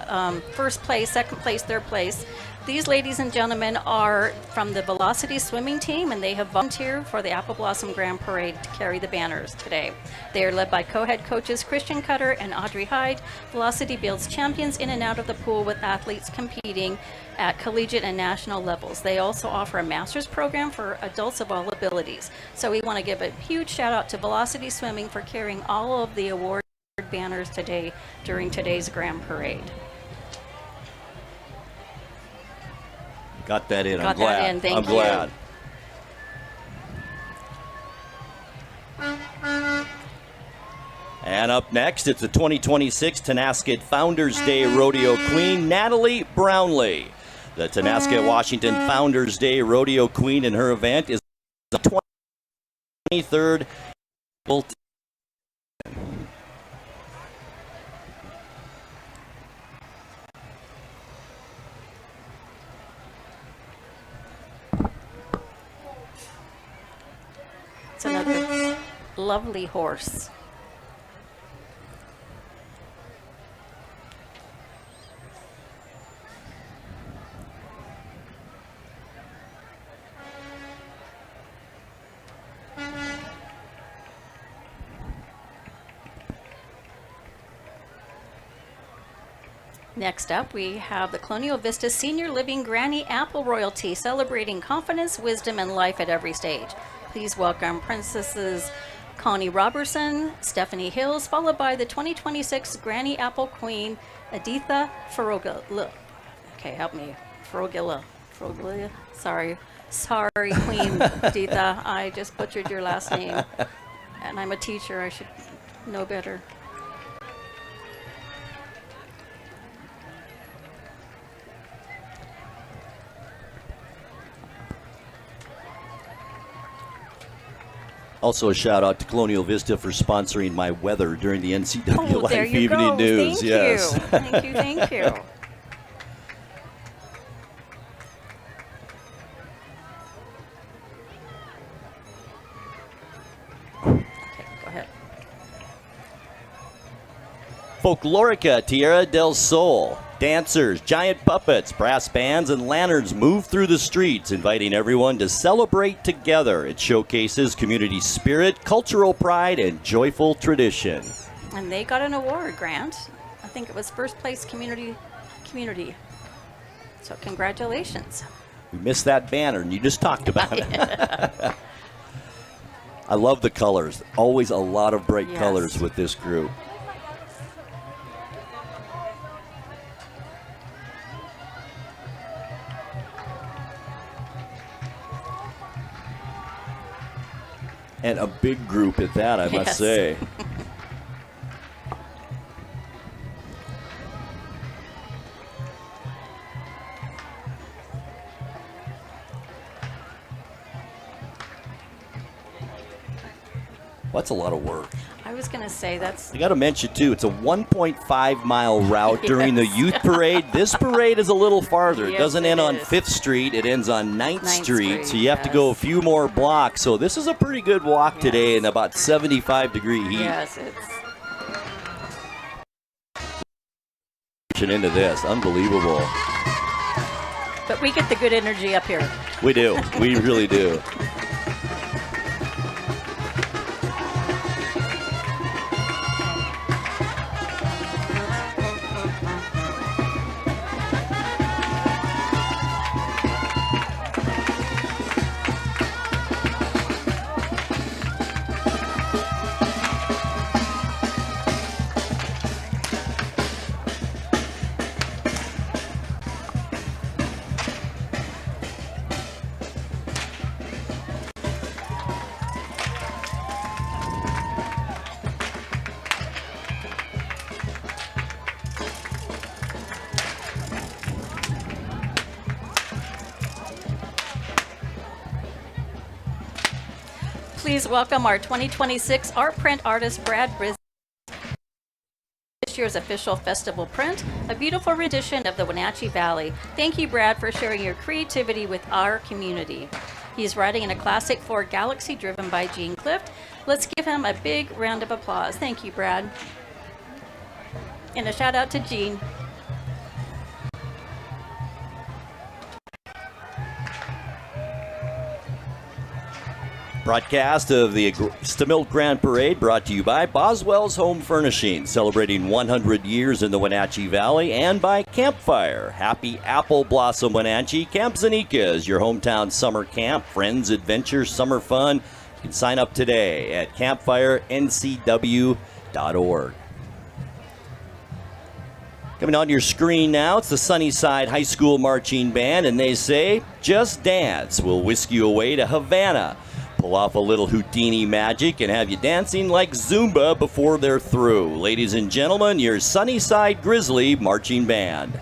first place, second place, third place, these ladies and gentlemen are from the Velocity swimming team, and they have volunteered for the Apple Blossom Grand Parade to carry the banners today. They are led by co-head coaches Christian Cutter and Audrey Hyde. Velocity builds champions in and out of the pool with athletes competing at collegiate and national levels. They also offer a master's program for adults of all abilities. So we want to give a huge shout out to Velocity Swimming for carrying all of the award banners today during today's Grand Parade. Got that in. Got I'm glad. that in. Thank I'm you. glad. And up next, it's the 2026 Tonasket Founders Day Rodeo Queen, Natalie Brownlee. The Tonasket Washington Founders Day Rodeo Queen in her event is the 23rd. It's another lovely horse. Next up, we have the Colonial Vista Senior Living Granny Apple Royalty, celebrating confidence, wisdom, and life at every stage. Please welcome Princesses Connie Robertson, Stephanie Hills, followed by the 2026 Granny Apple Queen, Editha Ferroglia. Okay, help me. Ferroglia. Sorry, Queen Editha. I just butchered your last name. And I'm a teacher. I should know better. Also, a shout out to Colonial Vista for sponsoring my weather during the NCWLIFE there you Evening go. News. Thank Yes. you. Thank you. Thank you. Okay, go ahead. Folklorica Tierra del Sol. Dancers, giant puppets, brass bands, and lanterns move through the streets, inviting everyone to celebrate together. It showcases community spirit, cultural pride, and joyful tradition. And they got an award, Grant. I think it was first place community. So congratulations. We missed that banner, and you just talked about it. I love the colors. Always a lot of bright Yes. colors with this group. And a big group at that, I must Yes. say. That's a lot of work. I was going to say that's I got to mention, too, it's a 1.5-mile route during the Yes. youth parade. This parade is a little farther. It Yes, doesn't it end on is. 5th Street. It ends on 9th Street, Street, so you have to go a yes. few more blocks. So this is a pretty good walk today in about 75-degree heat. yes, it's Into this. Unbelievable. but we get the good energy up here. We do. We really do. Please welcome our 2026 art print artist, Brad Briz. This year's official festival print, a beautiful rendition of the Wenatchee Valley. Thank you, Brad, for sharing your creativity with our community. He's riding in a classic Ford Galaxy driven by Gene Clift. Let's give him a big round of applause. Thank you, Brad. And a shout out to Gene. Broadcast of the Stemilt Grand Parade brought to you by Boswell's Home Furnishing, celebrating 100 years in the Wenatchee Valley, and by Campfire. Happy Apple Blossom Wenatchee. Camp Zanika is your hometown summer camp. Friends, adventure, summer fun. You can sign up today at campfirencw.org. Coming on your screen now, it's the Sunnyside High School Marching Band, and they say, "Just Dance." We'll whisk you away to Havana. Pull off a little Houdini magic and have you dancing like Zumba before they're through. Ladies and gentlemen, your Sunnyside Grizzly Marching Band.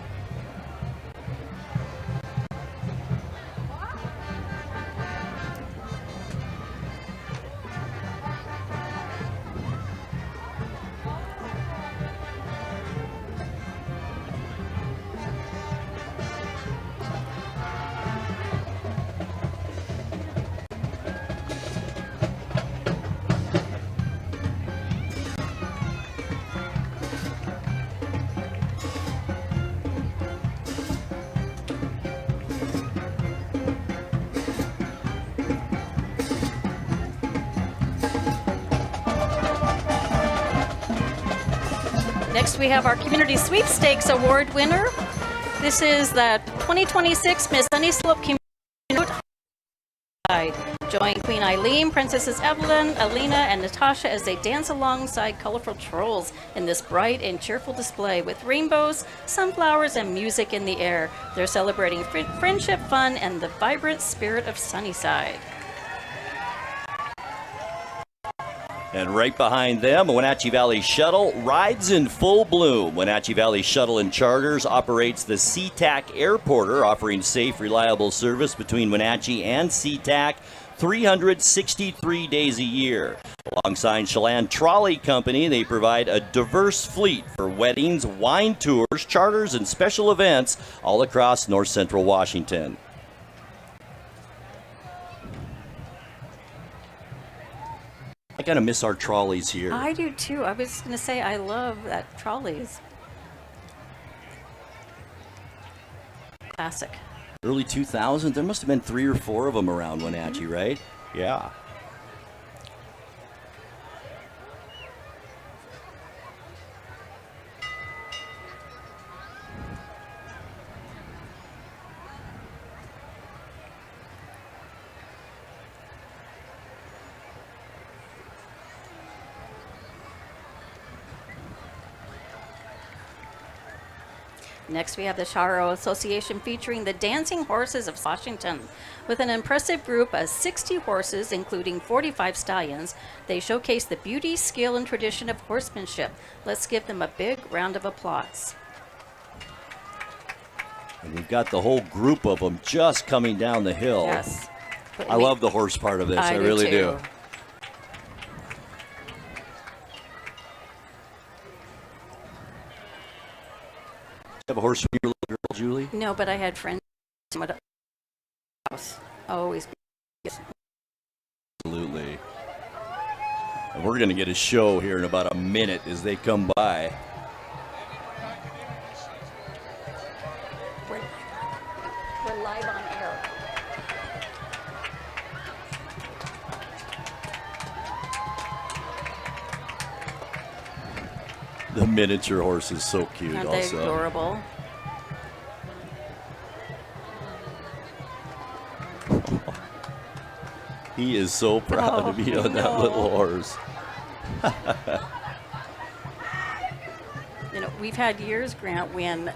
Next, we have our Community Sweepstakes Award winner. This is the 2026 Miss Sunny Slope Community. Join Queen Eileen, Princesses Evelyn, Alina, and Natasha as they dance alongside colorful trolls in this bright and cheerful display with rainbows, sunflowers, and music in the air. They're celebrating friendship, fun, and the vibrant spirit of Sunnyside. And right behind them, a Wenatchee Valley Shuttle rides in full bloom. Wenatchee Valley Shuttle and Charters operates the SeaTac Airporter, offering safe, reliable service between Wenatchee and SeaTac 363 days a year. Alongside Chelan Trolley Company, they provide a diverse fleet for weddings, wine tours, charters, and special events all across north central Washington. I gotta miss our trolleys here. I do too. I was going to say I love that trolleys. Classic. Early 2000s, there must have been 3 or 4 of them around Wenatchee, right? Yeah. Next, we have the Charo Association featuring the Dancing Horses of Washington. With an impressive group of 60 horses, including 45 stallions, they showcase the beauty, skill, and tradition of horsemanship. Let's give them a big round of applause. And we've got the whole group of them just coming down the hill. Yes. I love the horse part of this. I really do. Have a horse when you were a little girl, Julie? No, but I had friends. Always. Absolutely. And we're going to get a show here in about a minute as they come by. We're live on air. The miniature horse is so cute. Aren't they also adorable? He is so proud to be on that little horse. You know, we've had years, Grant, when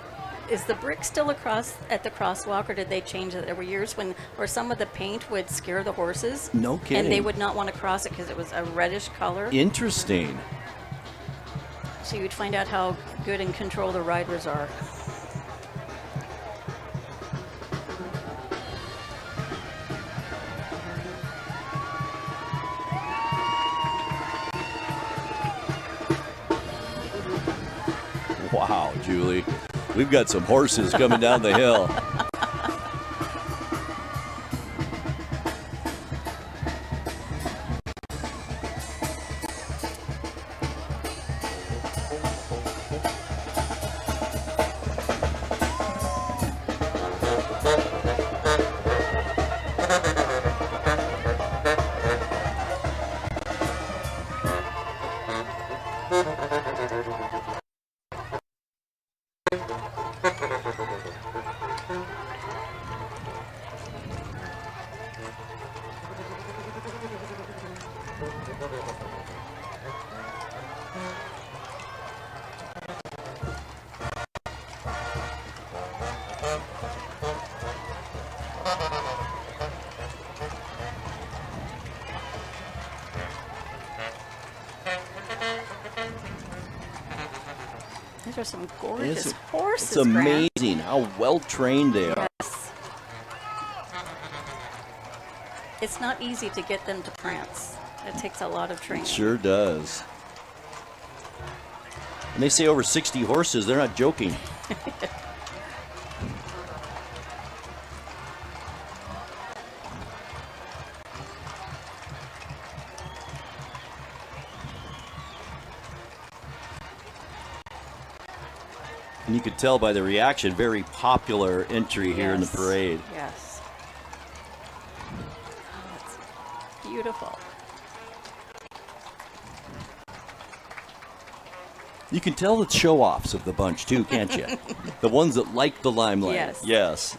is the brick still across at the crosswalk, or did they change it? There were years when where some of the paint would scare the horses. No kidding. And they would not want to cross it because it was a reddish color. Interesting. So you'd find out how good in control the riders are. Wow, Julie. We've got some horses coming down the hill. These are some gorgeous horses. It's amazing how well trained they are. Yes. It's not easy to get them to prance. It takes a lot of training. It sure does. And they say over 60 horses, they're not joking. And you could tell by the reaction, very popular entry here in the parade. Yes. Oh, it's beautiful. You can tell the show-offs of the bunch, too, can't you? The ones that like the limelight. Yes. Yes.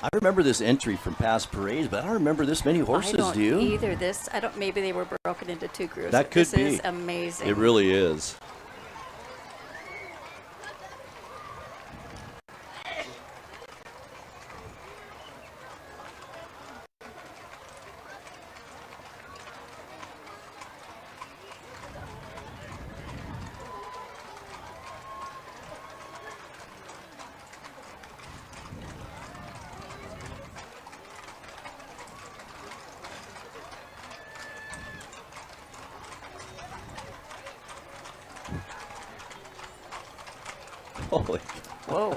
I remember this entry from past parades, but I don't remember this many horses, I don't do you? either. Maybe they were broken into two groups. That could be. This is amazing. It really is. Holy. Whoa.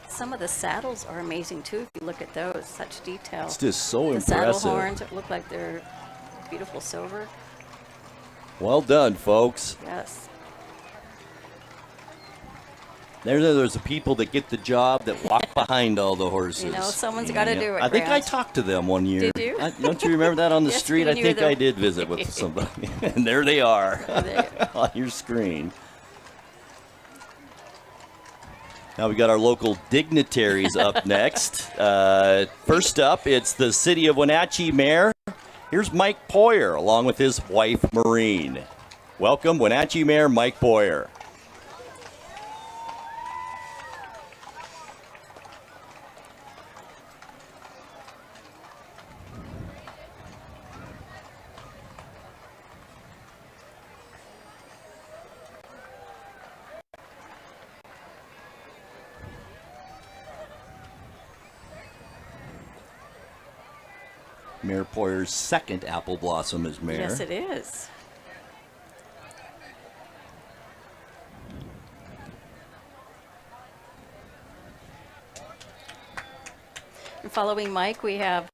Some of the saddles are amazing too. If you look at those, such detail. It's just so the impressive. Saddle horns look like they're beautiful silver. Well done, folks. Yes. There's the people that get the job that walk behind all the horses. You know, someone's got to do it. I think I Grant. talked to them one year. Did you? Don't you remember that on the Yes, street? when I you were think there. I did visit with somebody. And there they are There. on your screen. Now we got our local dignitaries up next. First up, it's the City of Wenatchee Mayor. Here's Mike Poyer, along with his wife, Maureen. Welcome, Wenatchee Mayor Mike Poyer. Mayor Poyer's second apple blossom as mayor. Yes, it is. And following Mike, we have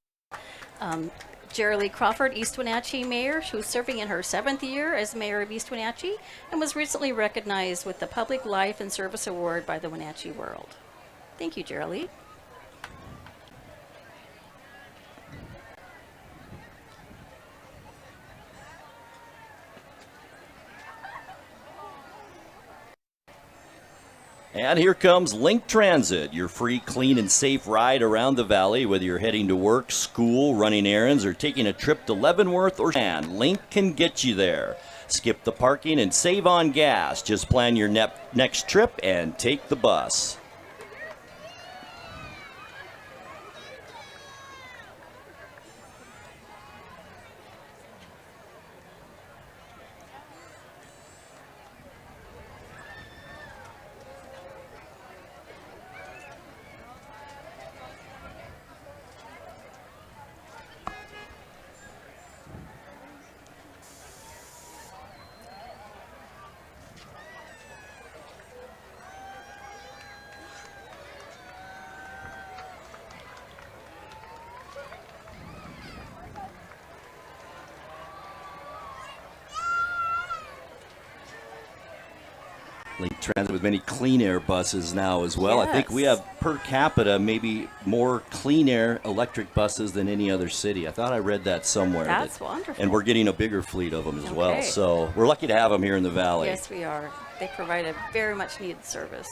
Jerry Crawford, East Wenatchee Mayor, who's serving in her 7th year as Mayor of East Wenatchee and was recently recognized with the Public Life and Service Award by the Wenatchee World. Thank you, Jerry. And here comes Link Transit, your free, clean, and safe ride around the valley. Whether you're heading to work, school, running errands, or taking a trip to Leavenworth or Shan, Link can get you there. Skip the parking and save on gas. Just plan your next trip and take the bus. Link Transit with many clean air buses now as well. Yes. I think we have per capita maybe more clean air electric buses than any other city. I thought I read that somewhere. That's wonderful. And we're getting a bigger fleet of them as well. Okay. So we're lucky to have them here in the valley. Yes, we are. They provide a very much needed service.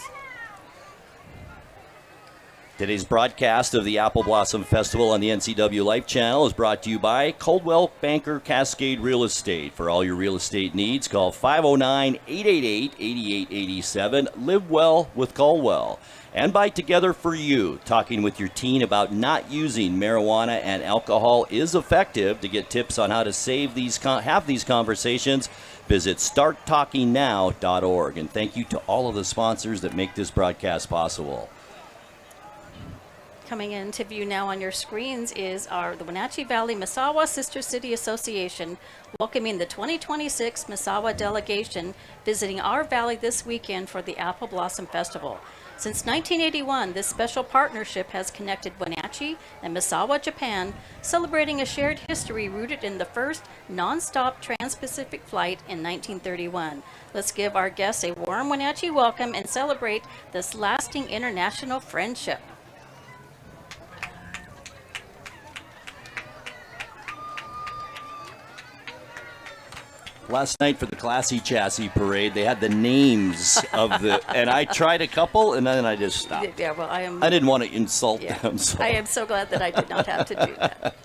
Today's broadcast of the Apple Blossom Festival on the NCWLIFE channel is brought to you by Coldwell Banker Cascade Real Estate. For all your real estate needs, call 509-888-8887. Live well with Coldwell. And by Together for You, talking with your teen about not using marijuana and alcohol is effective. To get tips on how to have these conversations, visit starttalkingnow.org. And thank you to all of the sponsors that make this broadcast possible. Coming into view now on your screens is the Wenatchee Valley Misawa Sister City Association welcoming the 2026 Misawa delegation visiting our valley this weekend for the Apple Blossom Festival. Since 1981, this special partnership has connected Wenatchee and Misawa, Japan, celebrating a shared history rooted in the first non-stop trans-Pacific flight in 1931. Let's give our guests a warm Wenatchee welcome and celebrate this lasting international friendship. Last night for the Classy Chassis Parade, they had the names of the, and I tried a couple, and then I just stopped. Yeah, well, I didn't want to insult them. So. I am so glad that I did not have to do that.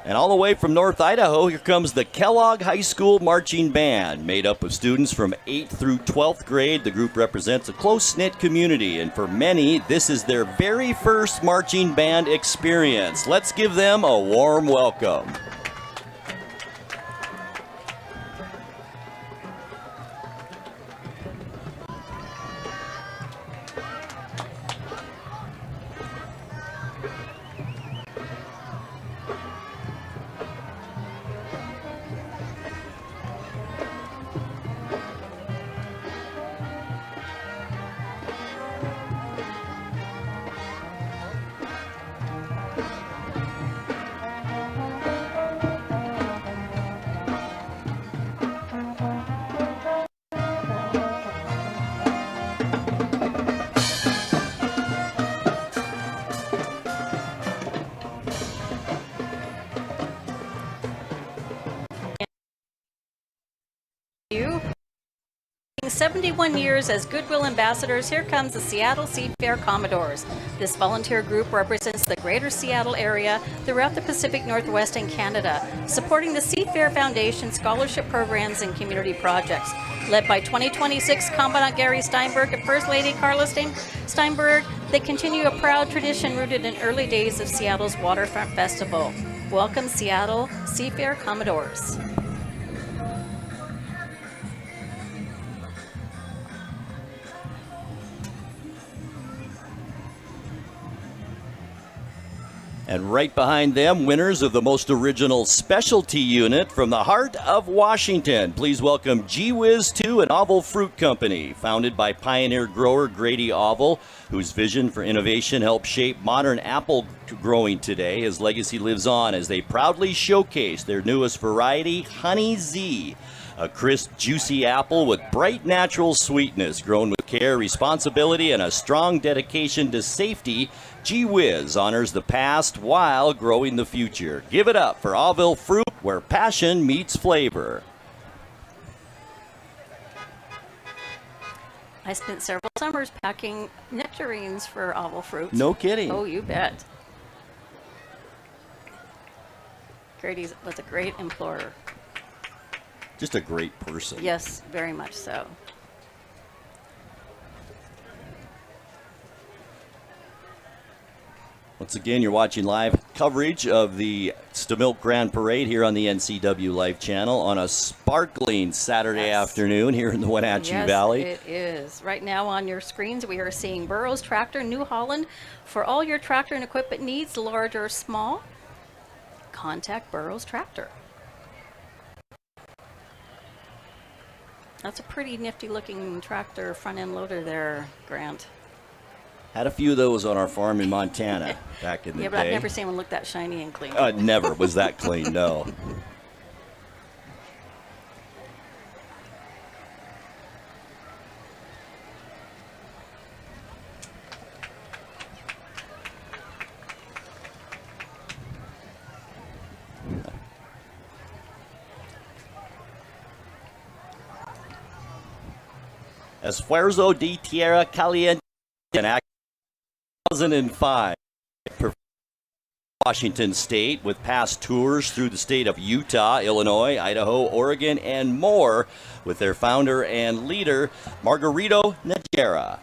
And all the way from North Idaho, here comes the Kellogg High School Marching Band. Made up of students from 8th through 12th grade, the group represents a close-knit community, and for many, this is their very first marching band experience. Let's give them a warm welcome. You. 71 years as Goodwill Ambassadors, here comes the Seattle Seafair Commodores. This volunteer group represents the greater Seattle area throughout the Pacific Northwest and Canada, supporting the Seafair Foundation scholarship programs and community projects. Led by 2026 Commandant Gary Steinberg and First Lady Carla Steinberg, they continue a proud tradition rooted in early days of Seattle's Waterfront Festival. Welcome, Seattle Seafair Commodores. And right behind them, winners of the most original specialty unit from the heart of Washington. Please welcome Gee Whiz 2 and Oval Fruit Company, founded by pioneer grower Grady Oval, whose vision for innovation helped shape modern apple growing today. His legacy lives on as they proudly showcase their newest variety, Honey Z. A crisp, juicy apple with bright natural sweetness, grown with care, responsibility, and a strong dedication to safety. Gee Whiz honors the past while growing the future. Give it up for Autville Fruit, where passion meets flavor. I spent several summers packing nectarines for Autville Fruit. No kidding. Oh, you bet. Grady was a great employer. Just a great person. Yes, very much so. Once again, you're watching live coverage of the Stemilt Grand Parade here on the NCWLIFE channel on a sparkling Saturday afternoon here in the Wenatchee Valley. Yes, it is. Right now on your screens, we are seeing Burroughs Tractor, New Holland. For all your tractor and equipment needs, large or small, contact Burroughs Tractor. That's a pretty nifty looking tractor front end loader there, Grant. Had a few of those on our farm in Montana back in the day. Yeah, but I've never seen one look that shiny and clean. Never was that clean, no. Esfuerzo de Tierra Caliente in 2005. Washington State with past tours through the state of Utah, Illinois, Idaho, Oregon, and more with their founder and leader, Margarito Najera.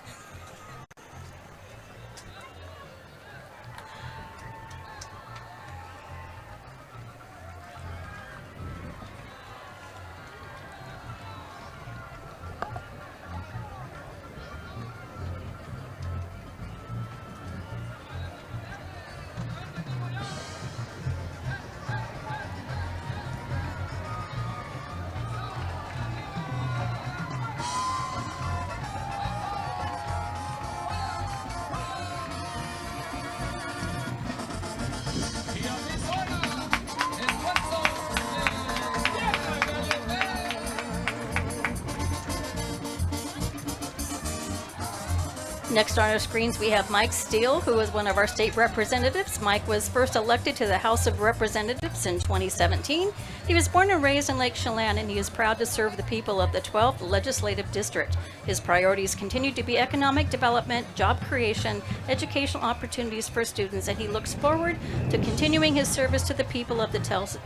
Next on our screens, we have Mike Steele, who is one of our state representatives. Mike was first elected to the House of Representatives in 2017. He was born and raised in Lake Chelan, and he is proud to serve the people of the 12th Legislative District. His priorities continue to be economic development, job creation, educational opportunities for students, and he looks forward to continuing his service to the people of the 12th.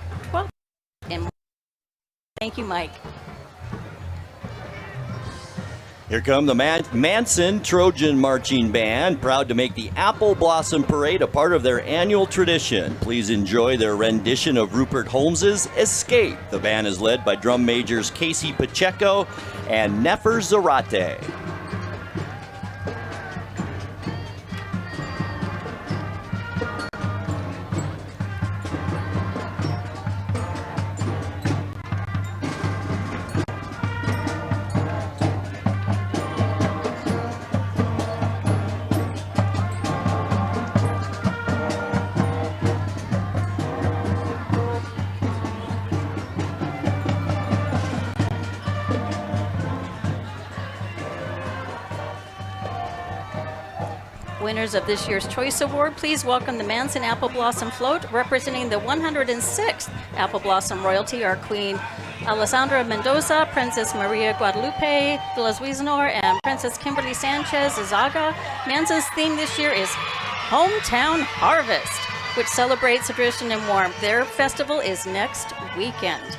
Thank you, Mike. Here come the Manson Trojan Marching Band, proud to make the Apple Blossom Parade a part of their annual tradition. Please enjoy their rendition of Rupert Holmes's Escape. The band is led by drum majors Casey Pacheco and Nefer Zarate. Winners of this year's Choice Award, please welcome the Manson Apple Blossom Float. Representing the 106th Apple Blossom Royalty are Queen Alessandra Mendoza, Princess Maria Guadalupe de los Huizenor, and Princess Kimberly Sanchez Zaga. Manson's theme this year is Hometown Harvest, which celebrates tradition and warmth. Their festival is next weekend.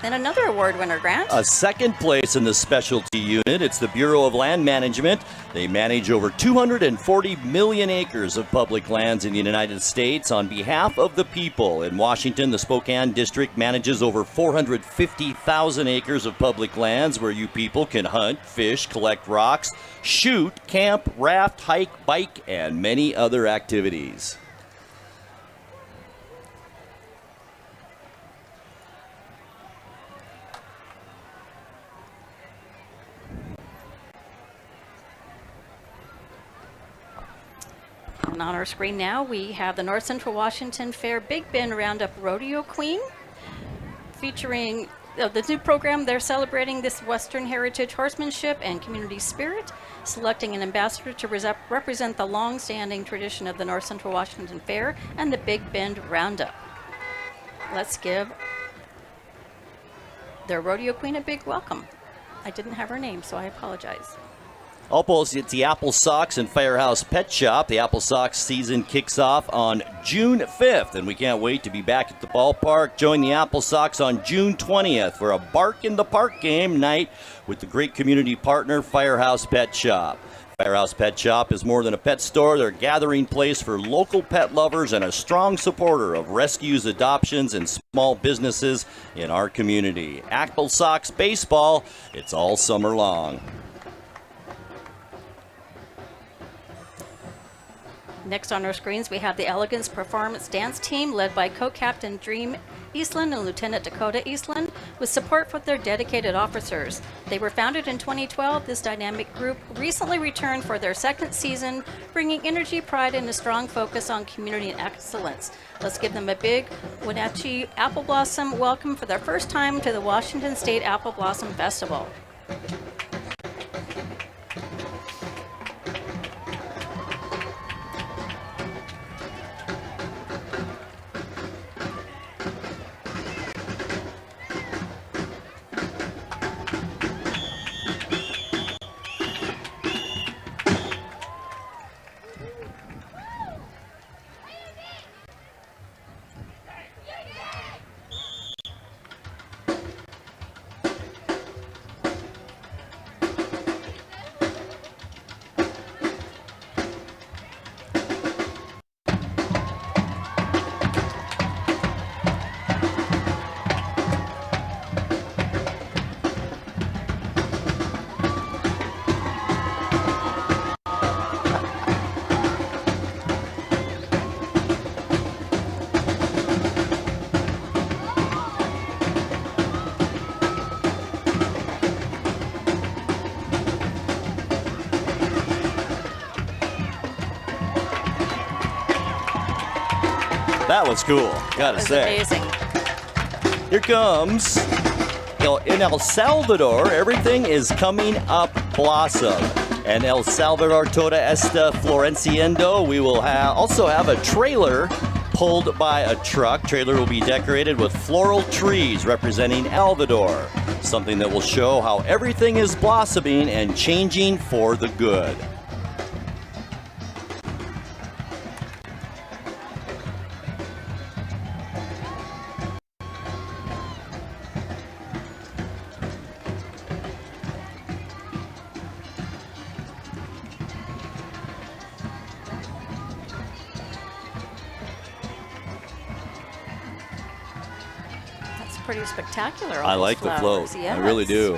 And another award winner, Grant. A second place in the specialty unit. It's the Bureau of Land Management. They manage over 240 million acres of public lands in the United States on behalf of the people. In Washington, the Spokane District manages over 450,000 acres of public lands where you people can hunt, fish, collect rocks, shoot, camp, raft, hike, bike, and many other activities. And on our screen now, we have the North Central Washington Fair Big Bend Roundup Rodeo Queen. featuring the new program. They're celebrating this Western heritage horsemanship and community spirit, selecting an ambassador to represent the long-standing tradition of the North Central Washington Fair and the Big Bend Roundup. Let's give their rodeo queen a big welcome. I didn't have her name, so I apologize. Almost, it's the Apple Sox and Firehouse Pet Shop. The Apple Sox season kicks off on June 5th, and we can't wait to be back at the ballpark. Join the Apple Sox on June 20th for a Bark in the Park game night with the great community partner, Firehouse Pet Shop. Firehouse Pet Shop is more than a pet store. They're a gathering place for local pet lovers and a strong supporter of rescues, adoptions, and small businesses in our community. Apple Sox baseball, it's all summer long. Next on our screens, we have the Elegance Performance Dance Team led by Co-Captain Dream Eastland and Lieutenant Dakota Eastland with support from their dedicated officers. They were founded in 2012. This dynamic group recently returned for their second season, bringing energy, pride, and a strong focus on community and excellence. Let's give them a big Wenatchee Apple Blossom welcome for their first time to the Washington State Apple Blossom Festival. That was cool, gotta say. Amazing. Here comes, in El Salvador, everything is coming up blossom. And El Salvador Toda Esta Florenciendo, we will also have a trailer pulled by a truck. Trailer will be decorated with floral trees representing Alvador, something that will show how everything is blossoming and changing for the good. Pretty spectacular. I like the float. Yes. I really do.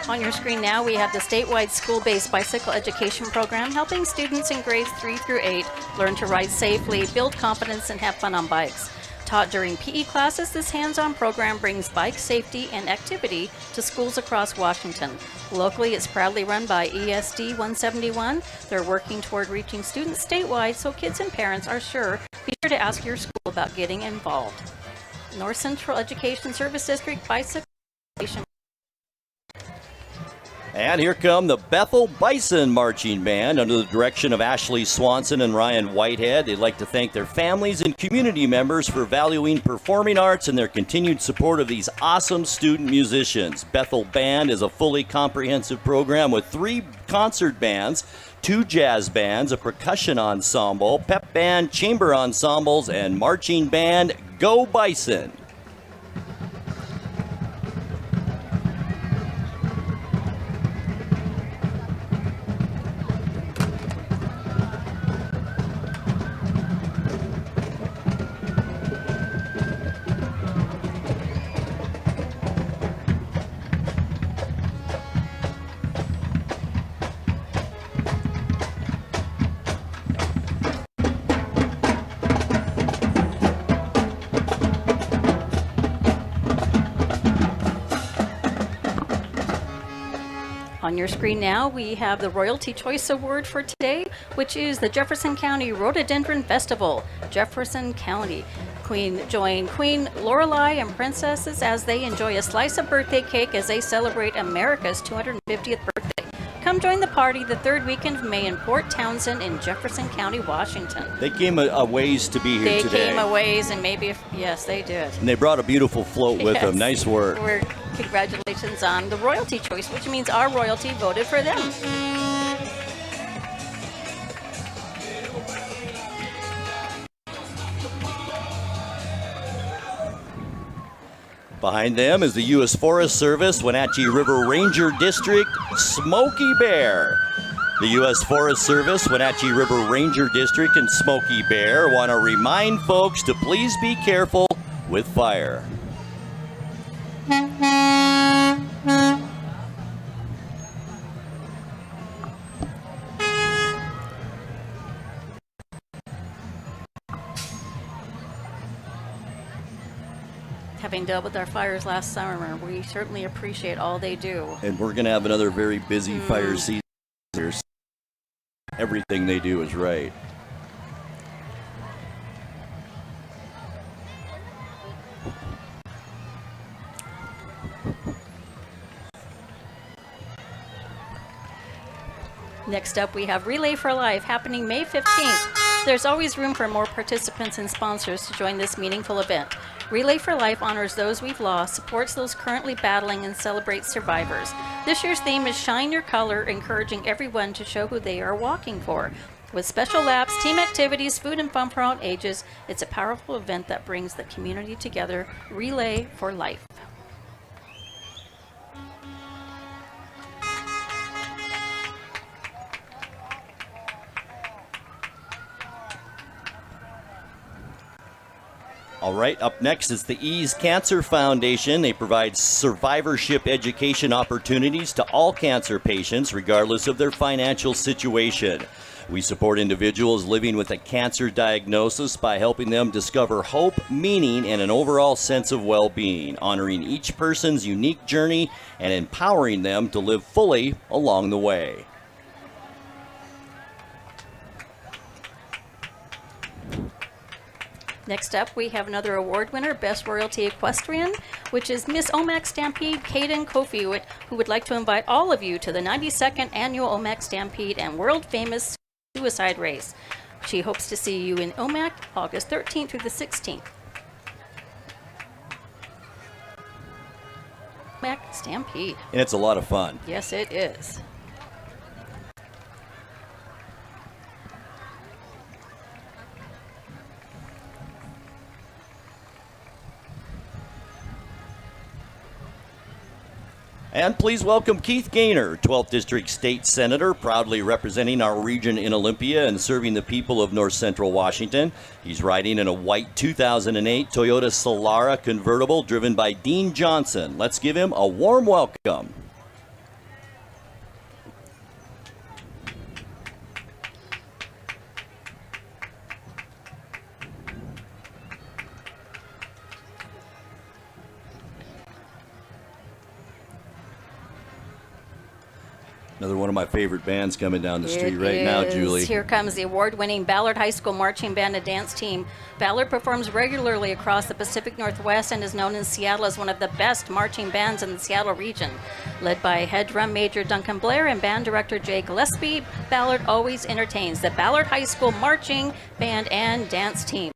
On your screen now, we have the statewide school-based bicycle education program helping students in grades 3 through 8 learn to ride safely, build confidence, and have fun on bikes. Taught during PE classes, this hands-on program brings bike safety and activity to schools across Washington. Locally, it's proudly run by ESD 171. They're working toward reaching students statewide, so kids and parents be sure to ask your school about getting involved. North Central Education Service District Bicycle Education. And here come the Bethel Bison Marching Band under the direction of Ashley Swanson and Ryan Whitehead. They'd like to thank their families and community members for valuing performing arts and their continued support of these awesome student musicians. Bethel Band is a fully comprehensive program with 3 concert bands, 2 jazz bands, a percussion ensemble, pep band, chamber ensembles, and marching band. Go Bison! On your screen now, we have the Royalty Choice Award for today, which is the Jefferson County Rhododendron Festival. Jefferson County. Join Queen Lorelei and princesses as they enjoy a slice of birthday cake as they celebrate America's 250th birthday. Come join the party the third weekend of May in Port Townsend in Jefferson County, Washington. They came a ways to be here today. They came a ways, and yes, they did. And they brought a beautiful float with them. Nice work. Congratulations on the royalty choice, which means our royalty voted for them. Behind them is the U.S. Forest Service, Wenatchee River Ranger District, Smoky Bear. The U.S. Forest Service, Wenatchee River Ranger District, and Smoky Bear want to remind folks to please be careful with fire. Having dealt with our fires last summer, we certainly appreciate all they do. And we're going to have another very busy fire season here. Everything they do is right. Next up, we have Relay for Life happening May 15th. There's always room for more participants and sponsors to join this meaningful event. Relay for Life honors those we've lost, supports those currently battling, and celebrates survivors. This year's theme is Shine Your Color, encouraging everyone to show who they are walking for. With special laps, team activities, food, and fun for all ages, it's a powerful event that brings the community together. Relay for Life. All right, up next is the Ease Cancer Foundation. They provide survivorship education opportunities to all cancer patients, regardless of their financial situation. We support individuals living with a cancer diagnosis by helping them discover hope, meaning, and an overall sense of well-being, honoring each person's unique journey and empowering them to live fully along the way. Next up, we have another award winner, Best Royalty Equestrian, which is Miss OMAC Stampede, Kaden Kofi, who would like to invite all of you to the 92nd Annual OMAC Stampede and world-famous suicide race. She hopes to see you in OMAC August 13th through the 16th. OMAC Stampede. And it's a lot of fun. Yes, it is. And please welcome Keith Gaynor, 12th District State Senator, proudly representing our region in Olympia and serving the people of North Central Washington. He's riding in a white 2008 Toyota Solara convertible driven by Dean Johnson. Let's give him a warm welcome. Another one of my favorite bands coming down the street right now, Julie. Here comes the award-winning Ballard High School Marching Band and Dance Team. Ballard performs regularly across the Pacific Northwest and is known in Seattle as one of the best marching bands in the Seattle region. Led by head drum major Duncan Blair and band director Jay Gillespie, Ballard always entertains the Ballard High School Marching Band and Dance Team.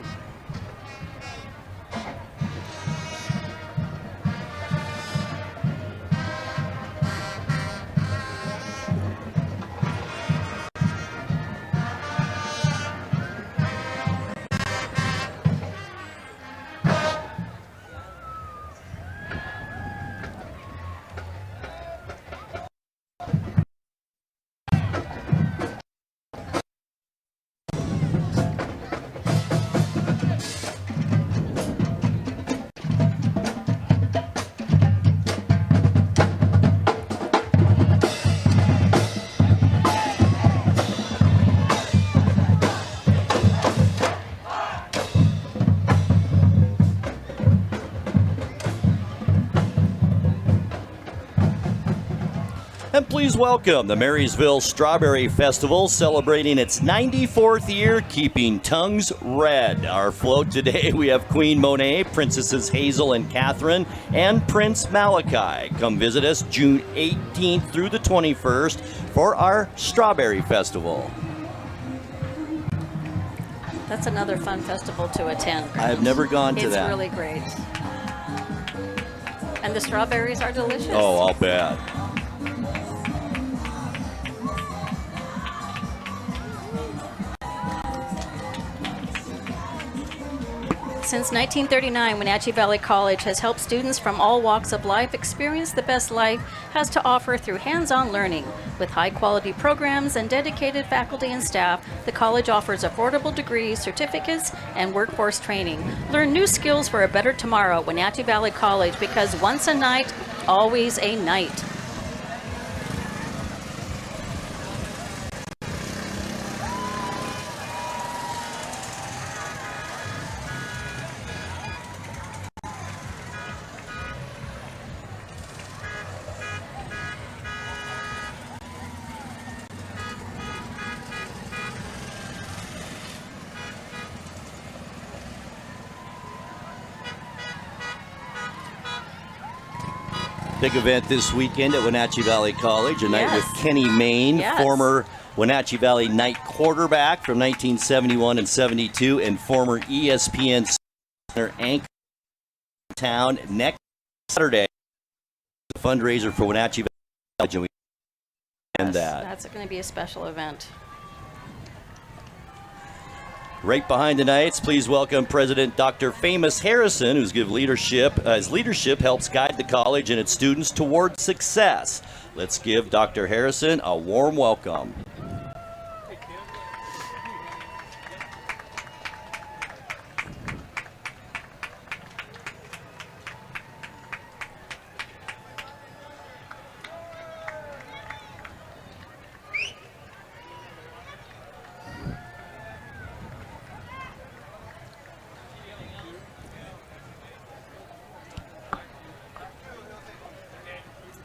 And please welcome the Marysville Strawberry Festival, celebrating its 94th year, keeping tongues red. Our float today, we have Queen Monet, Princesses Hazel and Catherine, and Prince Malachi. Come visit us June 18th through the 21st for our Strawberry Festival. That's another fun festival to attend. I've never gone to that. It's really great. And the strawberries are delicious. Oh, I'll bet. Since 1939, Wenatchee Valley College has helped students from all walks of life experience the best life has to offer through hands-on learning. With high-quality programs and dedicated faculty and staff, the college offers affordable degrees, certificates, and workforce training. Learn new skills for a better tomorrow at Wenatchee Valley College, because once a night, always a night. Big event this weekend at Wenatchee Valley College, a night with Yes. Kenny Mayne, Yes. former Wenatchee Valley Knight quarterback from 1971 and 72, and former ESPN center anchor town. Next Saturday, the fundraiser for Wenatchee Valley College, and we end that. That's going to be a special event. Right behind the Knights, please welcome President Dr. Famous Harrison, whose his leadership helps guide the college and its students toward success. Let's give Dr. Harrison a warm welcome.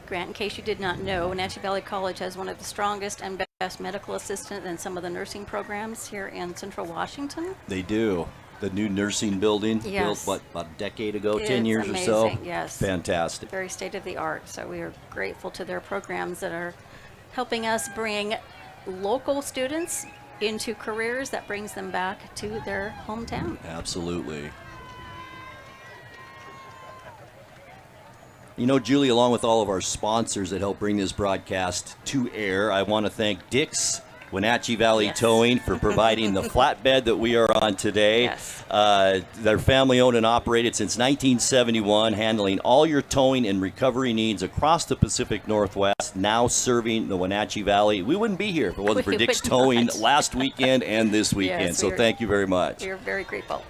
Grant, in case you did not know, Wenatchee Valley College has one of the strongest and best medical assistant and some of the nursing programs here in Central Washington. They do. The new nursing building, Yes. built, about a decade ago, It's 10 years or so? amazing, yes. Fantastic. Very state of the art. So we are grateful to their programs that are helping us bring local students into careers that brings them back to their hometown. Absolutely. You know, Julie, along with all of our sponsors that help bring this broadcast to air, I want to thank Dick's Wenatchee Valley Yes. Towing for providing the flatbed that we are on today. Yes. They're family owned and operated since 1971, handling all your towing and recovery needs across the Pacific Northwest, now serving the Wenatchee Valley. We wouldn't be here if it wasn't for We Dick's would Towing not. last weekend and this weekend. Yes, So we are- thank you very much. We are very grateful.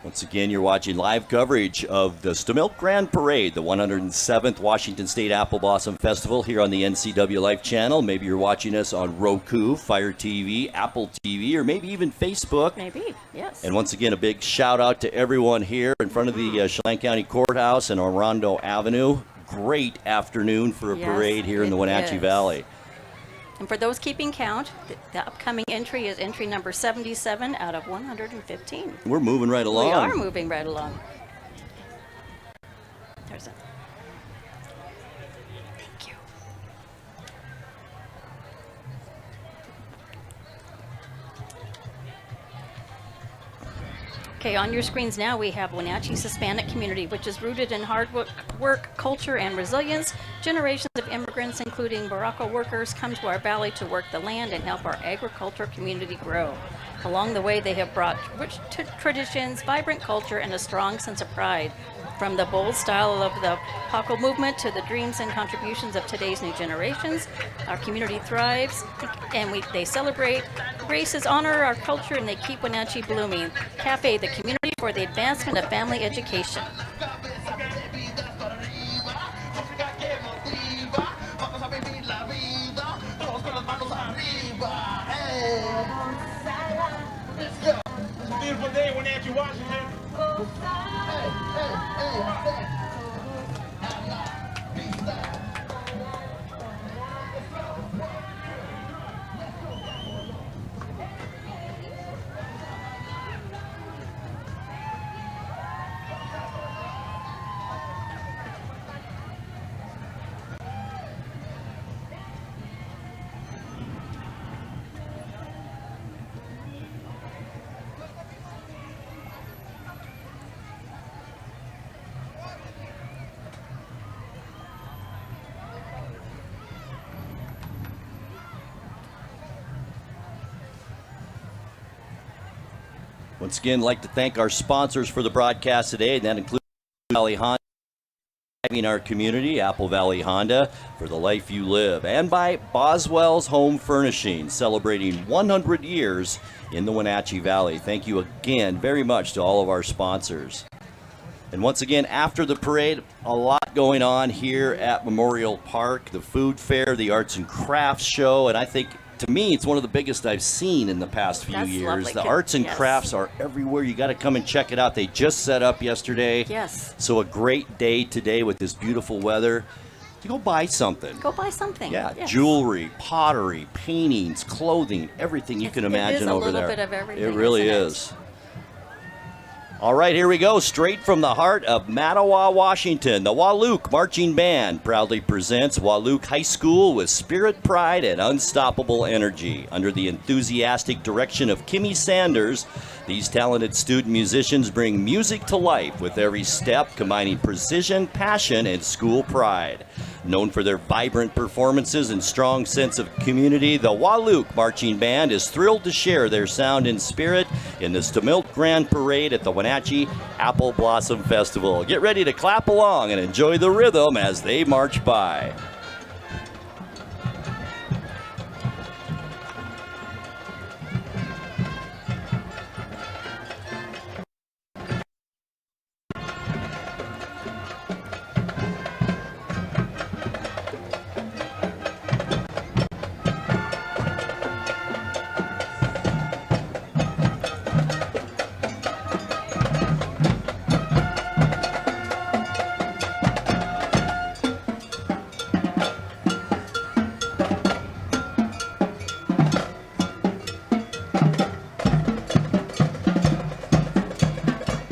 Once again, you're watching live coverage of the Stemilt Grand Parade, the 107th Washington State Apple Blossom Festival here on the NCWLIFE channel. Maybe you're watching us on Roku, Fire TV, Apple TV, or maybe even Facebook. Maybe, yes. And once again, a big shout out to everyone here in front of the Chelan County Courthouse and on Rondo Avenue. Great afternoon for a Yes, parade here in the it Wenatchee is. Valley. And for those keeping count, the upcoming entry is entry number 77 out of 115. We're moving right along. We are moving right along. There's a. Thank you. Okay, on your screens now we have Wenatchee's Hispanic community, which is rooted in hard work, culture, and resilience. Generations of immigrants, including Baraka workers, come to our valley to work the land and help our agriculture community grow. Along the way, they have brought rich traditions, vibrant culture, and a strong sense of pride. From the bold style of the Paco movement to the dreams and contributions of today's new generations, our community thrives, and they celebrate. Races honor our culture, and they keep Wenatchee blooming. Cafe, the community for the advancement of family education. Let's go. It's a beautiful day in Wenatchee, Washington. Once again, I'd like to thank our sponsors for the broadcast today, and that includes Valley Honda, in our community, Apple Valley Honda, for the life you live, and by Boswell's Home Furnishing, celebrating 100 years in the Wenatchee Valley. Thank you again very much to all of our sponsors. And once again, after the parade, a lot going on here at Memorial Park, the food fair, the arts and crafts show, and I think, to me, it's one of the biggest I've seen in the past few years. Lovely. The arts and crafts are everywhere. You got to come and check it out. They just set up yesterday. Yes. So a great day today with this beautiful weather to go buy something. Go buy something. Yeah, yes. Jewelry, pottery, paintings, clothing, everything you can imagine over there. It is a little bit of everything. It really isn't is. All right, here we go. Straight from the heart of Mattawa, Washington, the Wahluke Marching Band proudly presents Wahluke High School with spirit, pride, and unstoppable energy. Under the enthusiastic direction of Kimmy Sanders, these talented student musicians bring music to life with every step, combining precision, passion, and school pride. Known for their vibrant performances and strong sense of community, the Wahluke Marching Band is thrilled to share their sound and spirit in the Stemilt Grand Parade at the Wenatchee Apple Blossom Festival. Get ready to clap along and enjoy the rhythm as they march by.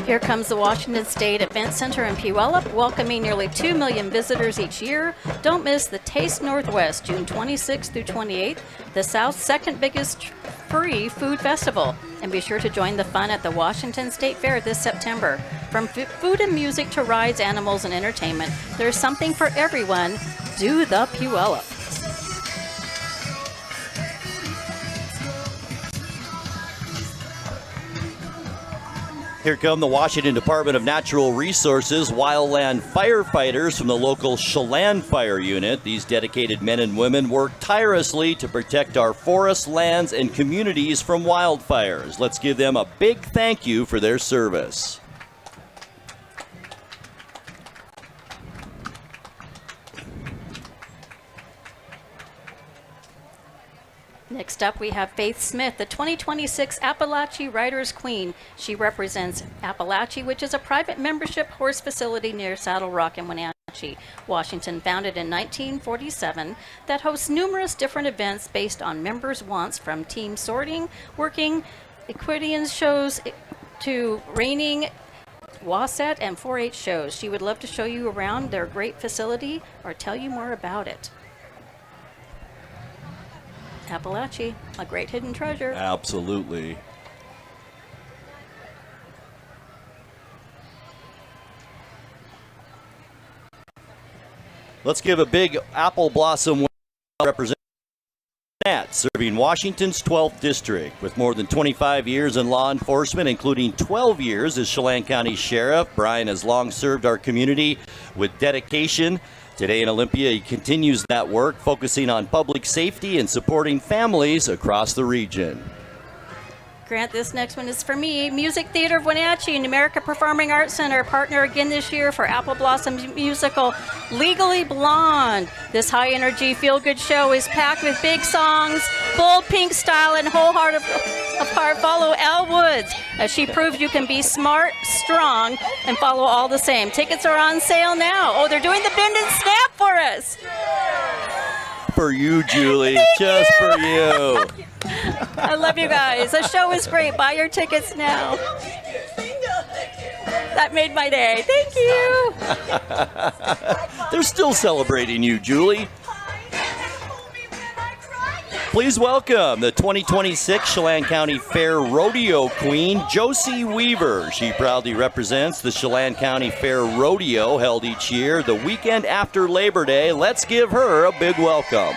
Here comes the Washington State Event Center in Puyallup, welcoming nearly 2 million visitors each year. Don't miss the Taste Northwest, June 26th through 28th, the South's second biggest free food festival. And be sure to join the fun at the Washington State Fair this September. From food and music to rides, animals, and entertainment, there's something for everyone. Do the Puyallup. Here come the Washington Department of Natural Resources wildland firefighters from the local Chelan Fire Unit. These dedicated men and women work tirelessly to protect our forests, lands, and communities from wildfires. Let's give them a big thank you for their service. Next up, we have Faith Smith, the 2026 Appalachie Riders Queen. She represents Appalachie, which is a private membership horse facility near Saddle Rock in Wenatchee, Washington, founded in 1947, that hosts numerous different events based on members' wants, from team sorting, working, equestrian shows, to reining, Wasat, and 4-H shows. She would love to show you around their great facility or tell you more about it. Appalachie, a great hidden treasure. Absolutely. Let's give a big apple blossom representation, serving Washington's 12th district. With more than 25 years in law enforcement, including 12 years as Chelan County Sheriff, Brian has long served our community with dedication. Today in Olympia, he continues that work, focusing on public safety and supporting families across the region. Grant, this next one is for me. Music Theater of Wenatchee and America Performing Arts Center partner again this year for Apple Blossom musical Legally Blonde. This high-energy, feel-good show is packed with big songs, bold pink style, and wholehearted apart. Follow Elle Woods as she proves you can be smart, strong, and follow all the same. Tickets are on sale now. Oh, they're doing the bend and snap for us. For you, Julie. Just for you. I love you guys. The show is great. Buy your tickets now. That made my day. Thank you. They're still celebrating you, Julie. Please welcome the 2026 Chelan County Fair Rodeo Queen, Josie Weaver. She proudly represents the Chelan County Fair Rodeo held each year the weekend after Labor Day. Let's give her a big welcome.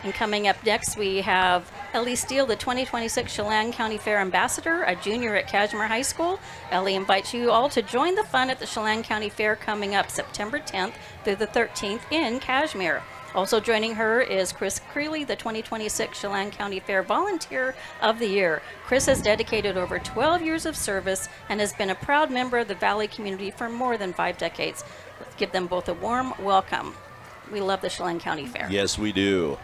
And coming up next, we have Ellie Steele, the 2026 Chelan County Fair Ambassador, a junior at Cashmere High School. Ellie invites you all to join the fun at the Chelan County Fair coming up September 10th through the 13th in Cashmere. Also joining her is Chris Creeley, the 2026 Chelan County Fair Volunteer of the Year. Chris has dedicated over 12 years of service and has been a proud member of the Valley community for more than 5 decades. Let's give them both a warm welcome. We love the Chelan County Fair. Yes, we do.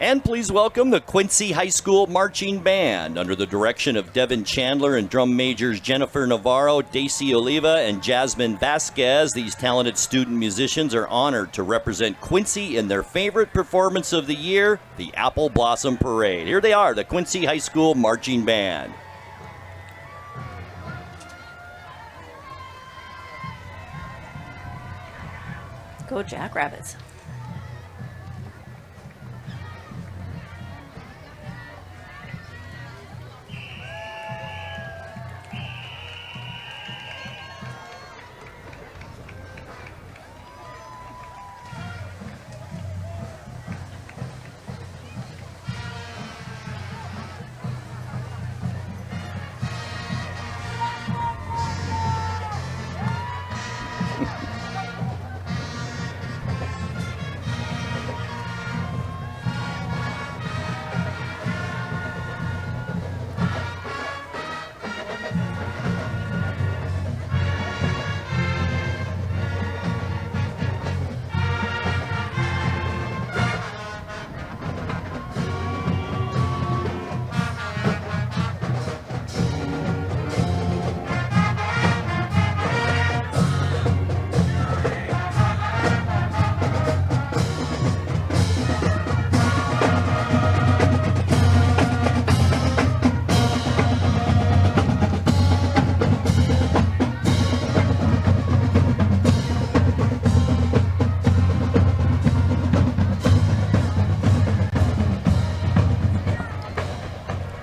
And please welcome the Quincy High School Marching Band under the direction of Devin Chandler and drum majors Jennifer Navarro, Daisy Oliva, and Jasmine Vasquez. These talented student musicians are honored to represent Quincy in their favorite performance of the year, the Apple Blossom Parade. Here they are, the Quincy High School Marching Band. Go Jackrabbits.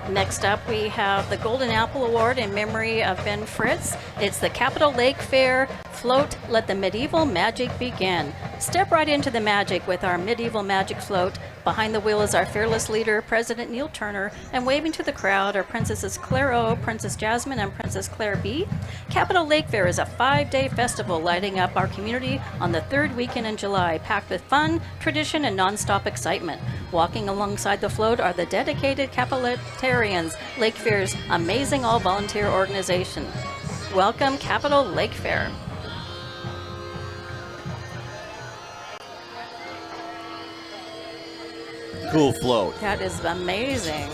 Next up, we have the Golden Apple Award in memory of Ben Fritz. It's the Capitol Lake Fair Float, Let the Medieval Magic Begin. Step right into the magic with our medieval magic float. Behind the wheel is our fearless leader, President Neil Turner, and waving to the crowd are Princesses Claire O, Princess Jasmine, and Princess Claire B. Capitol Lake Fair is a 5-day festival lighting up our community on the 3rd weekend in July, packed with fun, tradition, and nonstop excitement. Walking alongside the float are the dedicated Capitolarians, Lake Fair's amazing all-volunteer organization. Welcome, Capitol Lake Fair. Cool float. That is amazing.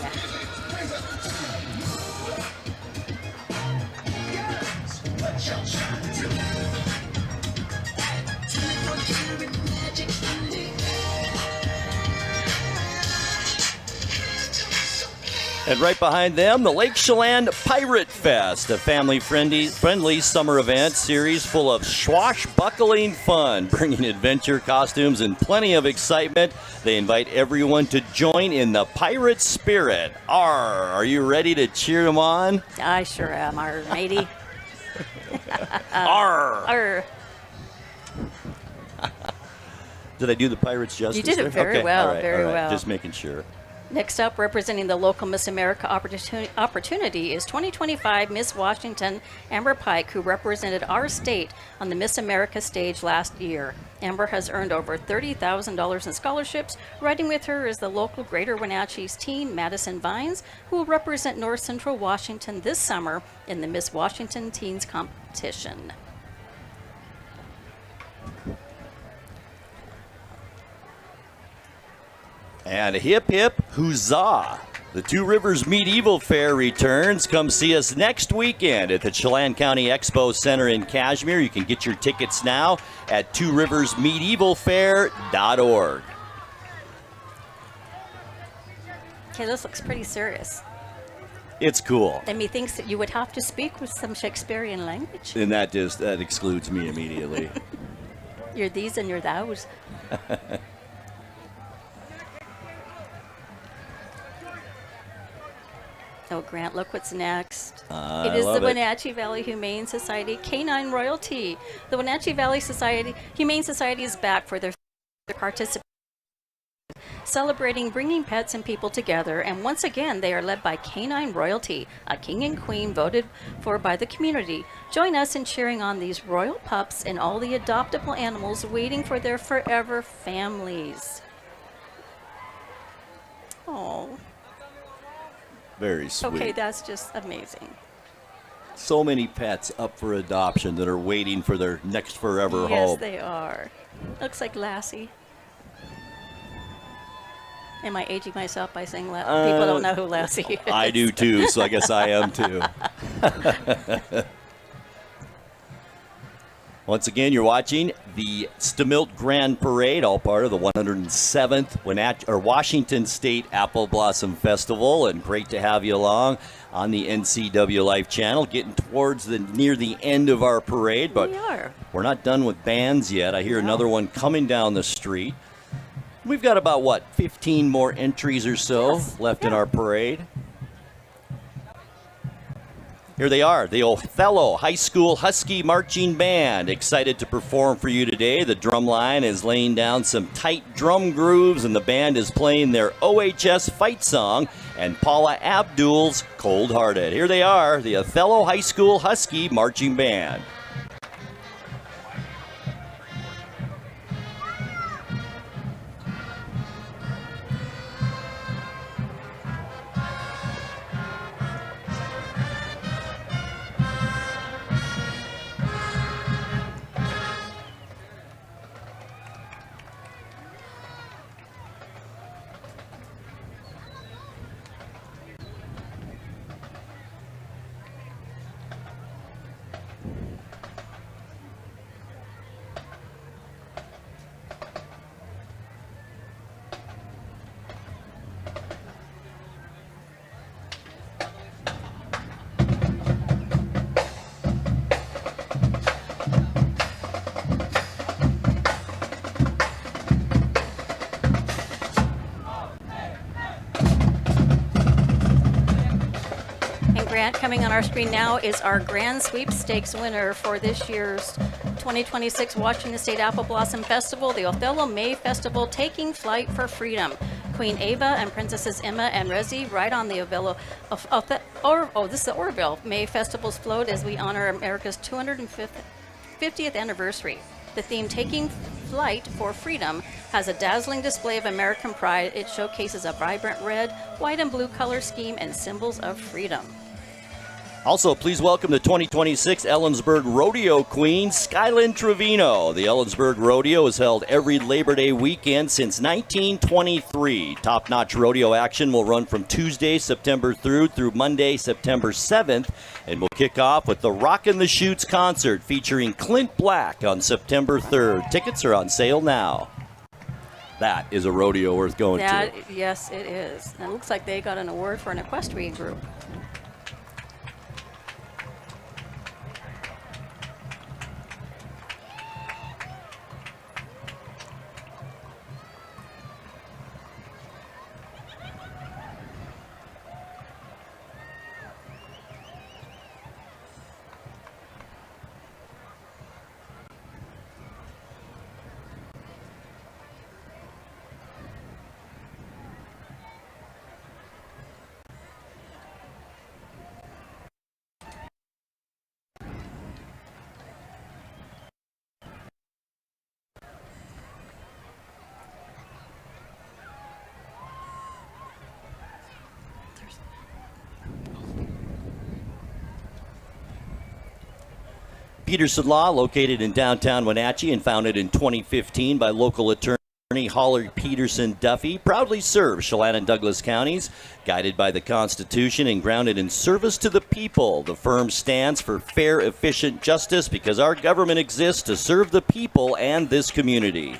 And right behind them, the Lake Chelan Pirate Fest, a family-friendly summer event series full of swashbuckling fun, bringing adventure costumes and plenty of excitement. They invite everyone to join in the pirate spirit. Are you ready to cheer them on? I sure am, matey. Arr! Did I do the pirates justice? You did it there? very Okay. well, all right, very all right. well. Just making sure. Next up, representing the local Miss America opportunity is 2025 Miss Washington, Amber Pike, who represented our state on the Miss America stage last year. Amber has earned over $30,000 in scholarships. Riding with her is the local Greater Wenatchee's teen, Madison Vines, who will represent North Central Washington this summer in the Miss Washington Teens competition. And hip hip huzzah! The Two Rivers Medieval Fair returns. Come see us next weekend at the Chelan County Expo Center in Cashmere. You can get your tickets now at tworiversmedievalfair.org. Okay, this looks pretty serious. It's cool. And methinks that you would have to speak with some Shakespearean language. And that excludes me immediately. You're these and you're thous. Oh, Grant, look what's next. It is the Wenatchee Valley Humane Society Canine Royalty. The Wenatchee Valley Humane Society is back for their participation, celebrating bringing pets and people together, and once again they are led by Canine Royalty, a king and queen voted for by the community. Join us in cheering on these royal pups and all the adoptable animals waiting for their forever families. Oh. Very sweet. Okay, that's just amazing. So many pets up for adoption that are waiting for their next forever home. Yes, they are. Looks like Lassie. Am I aging myself by saying Lassie? People don't know who Lassie is. I do too, so I guess I am too. Once again, you're watching the Stemilt Grand Parade, all part of the 107th Washington State Apple Blossom Festival, and great to have you along on the NCWLIFE channel. Getting towards near the end of our parade, but we're not done with bands yet. I hear another one coming down the street. We've got about, 15 more entries or so left in our parade. Here they are, the Othello High School Husky Marching Band, excited to perform for you today. The drum line is laying down some tight drum grooves, and the band is playing their OHS fight song and Paula Abdul's Cold Hearted. Here they are, the Othello High School Husky Marching Band. Coming on our screen now is our Grand Sweepstakes winner for this year's 2026 Washington State Apple Blossom Festival, the Othello May Festival, Taking Flight for Freedom. Queen Ava and Princesses Emma and Rezi ride on the this is the Orville May Festival's float as we honor America's 250th anniversary. The theme, Taking Flight for Freedom, has a dazzling display of American pride. It showcases a vibrant red, white, and blue color scheme and symbols of freedom. Also, please welcome the 2026 Ellensburg Rodeo Queen, Skylyn Trevino. The Ellensburg Rodeo is held every Labor Day weekend since 1923. Top-notch rodeo action will run from Tuesday, September 3rd through Monday, September 7th, and will kick off with the Rockin' the Chutes concert featuring Clint Black on September 3rd. Tickets are on sale now. That is a rodeo worth going to. Yes, it is. And it looks like they got an award for an equestrian group. Peterson Law, located in downtown Wenatchee and founded in 2015 by local attorney Holly Peterson Duffy, proudly serves Chelan and Douglas counties. Guided by the Constitution and grounded in service to the people, the firm stands for fair, efficient justice because our government exists to serve the people and this community.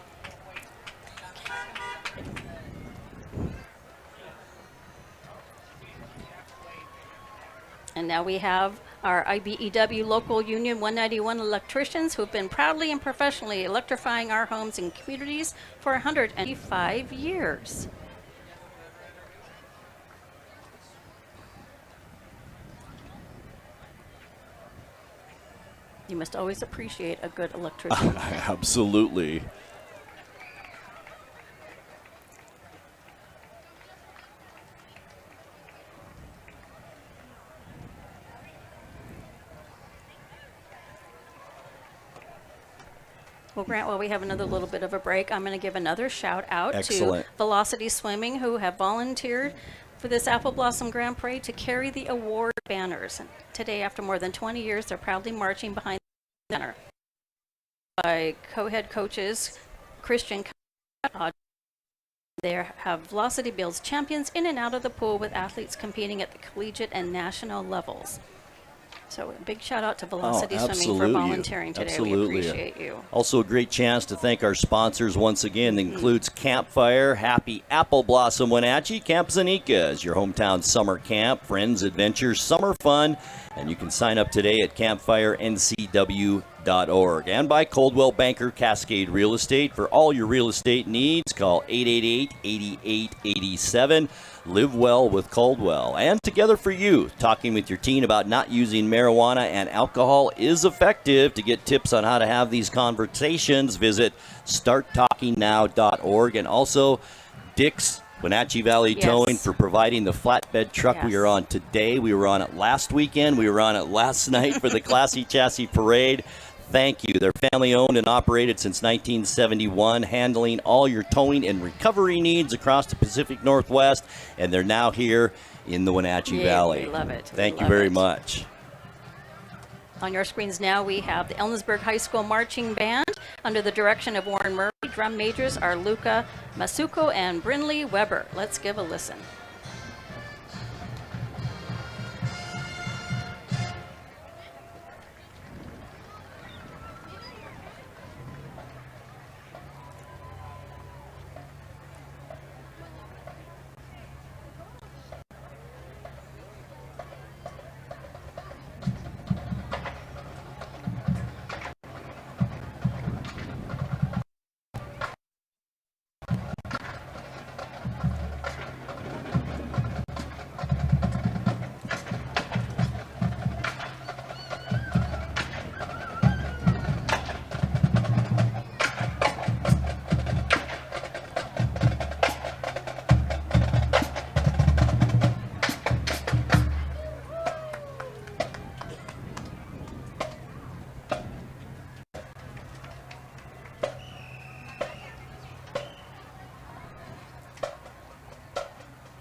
And now we have our IBEW local union 191 electricians who've been proudly and professionally electrifying our homes and communities for 105 years. You must always appreciate a good electrician. Absolutely. Well, Grant, while we have another little bit of a break, I'm going to give another shout out Excellent. to Velocity Swimming, who have volunteered for this Apple Blossom Grand Parade to carry the award banners. And today, after more than 20 years, they're proudly marching behind the banner by co-head coaches Christian. They have Velocity builds champions in and out of the pool with athletes competing at the collegiate and national levels. So a big shout out to Velocity Swimming for volunteering today. Absolutely. We appreciate you. Also a great chance to thank our sponsors once again. That includes Campfire, Happy Apple Blossom Wenatchee, Camp Zanika is your hometown summer camp, friends, adventures, summer fun. And you can sign up today at campfirencw.org. And by Coldwell Banker Cascade Real Estate. For all your real estate needs, call 888-8887. Live well with Coldwell. And Together for You, talking with your teen about not using marijuana and alcohol is effective. To get tips on how to have these conversations, visit starttalkingnow.org. And also Dick's Wenatchee Valley Towing for providing the flatbed truck we are on today. We were on it last weekend. We were on it last night for the Classy Chassis Parade. Thank you. They're family owned and operated since 1971, handling all your towing and recovery needs across the Pacific Northwest. And they're now here in the Wenatchee Valley. We love it. Thank you very much. On your screens now, we have the Ellensburg High School Marching Band under the direction of Warren Murray. Drum majors are Luca Masuko and Brinley Weber. Let's give a listen.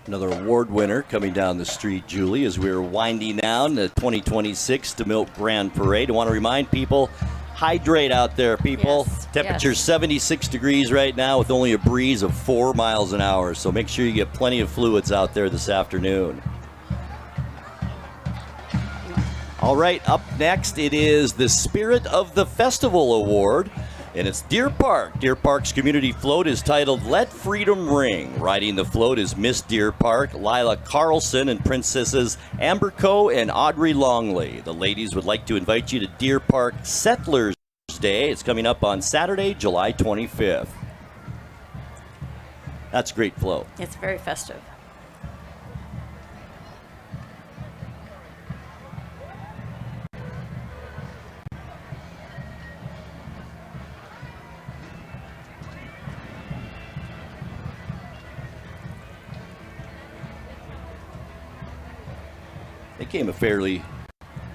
Another award winner coming down the street, Julie, as we're winding down the 2026 Stemilt Grand Parade. I want to remind people, hydrate out there, people. Yes, Temperature's 76 degrees right now with only a breeze of 4 miles an hour. So make sure you get plenty of fluids out there this afternoon. All right, up next, it is the Spirit of the Festival Award. And it's Deer Park. Deer Park's community float is titled Let Freedom Ring. Riding the float is Miss Deer Park, Lila Carlson, and Princesses Amber Coe and Audrey Longley. The ladies would like to invite you to Deer Park Settlers Day. It's coming up on Saturday, July 25th. That's a great float. It's very festive. They came a fairly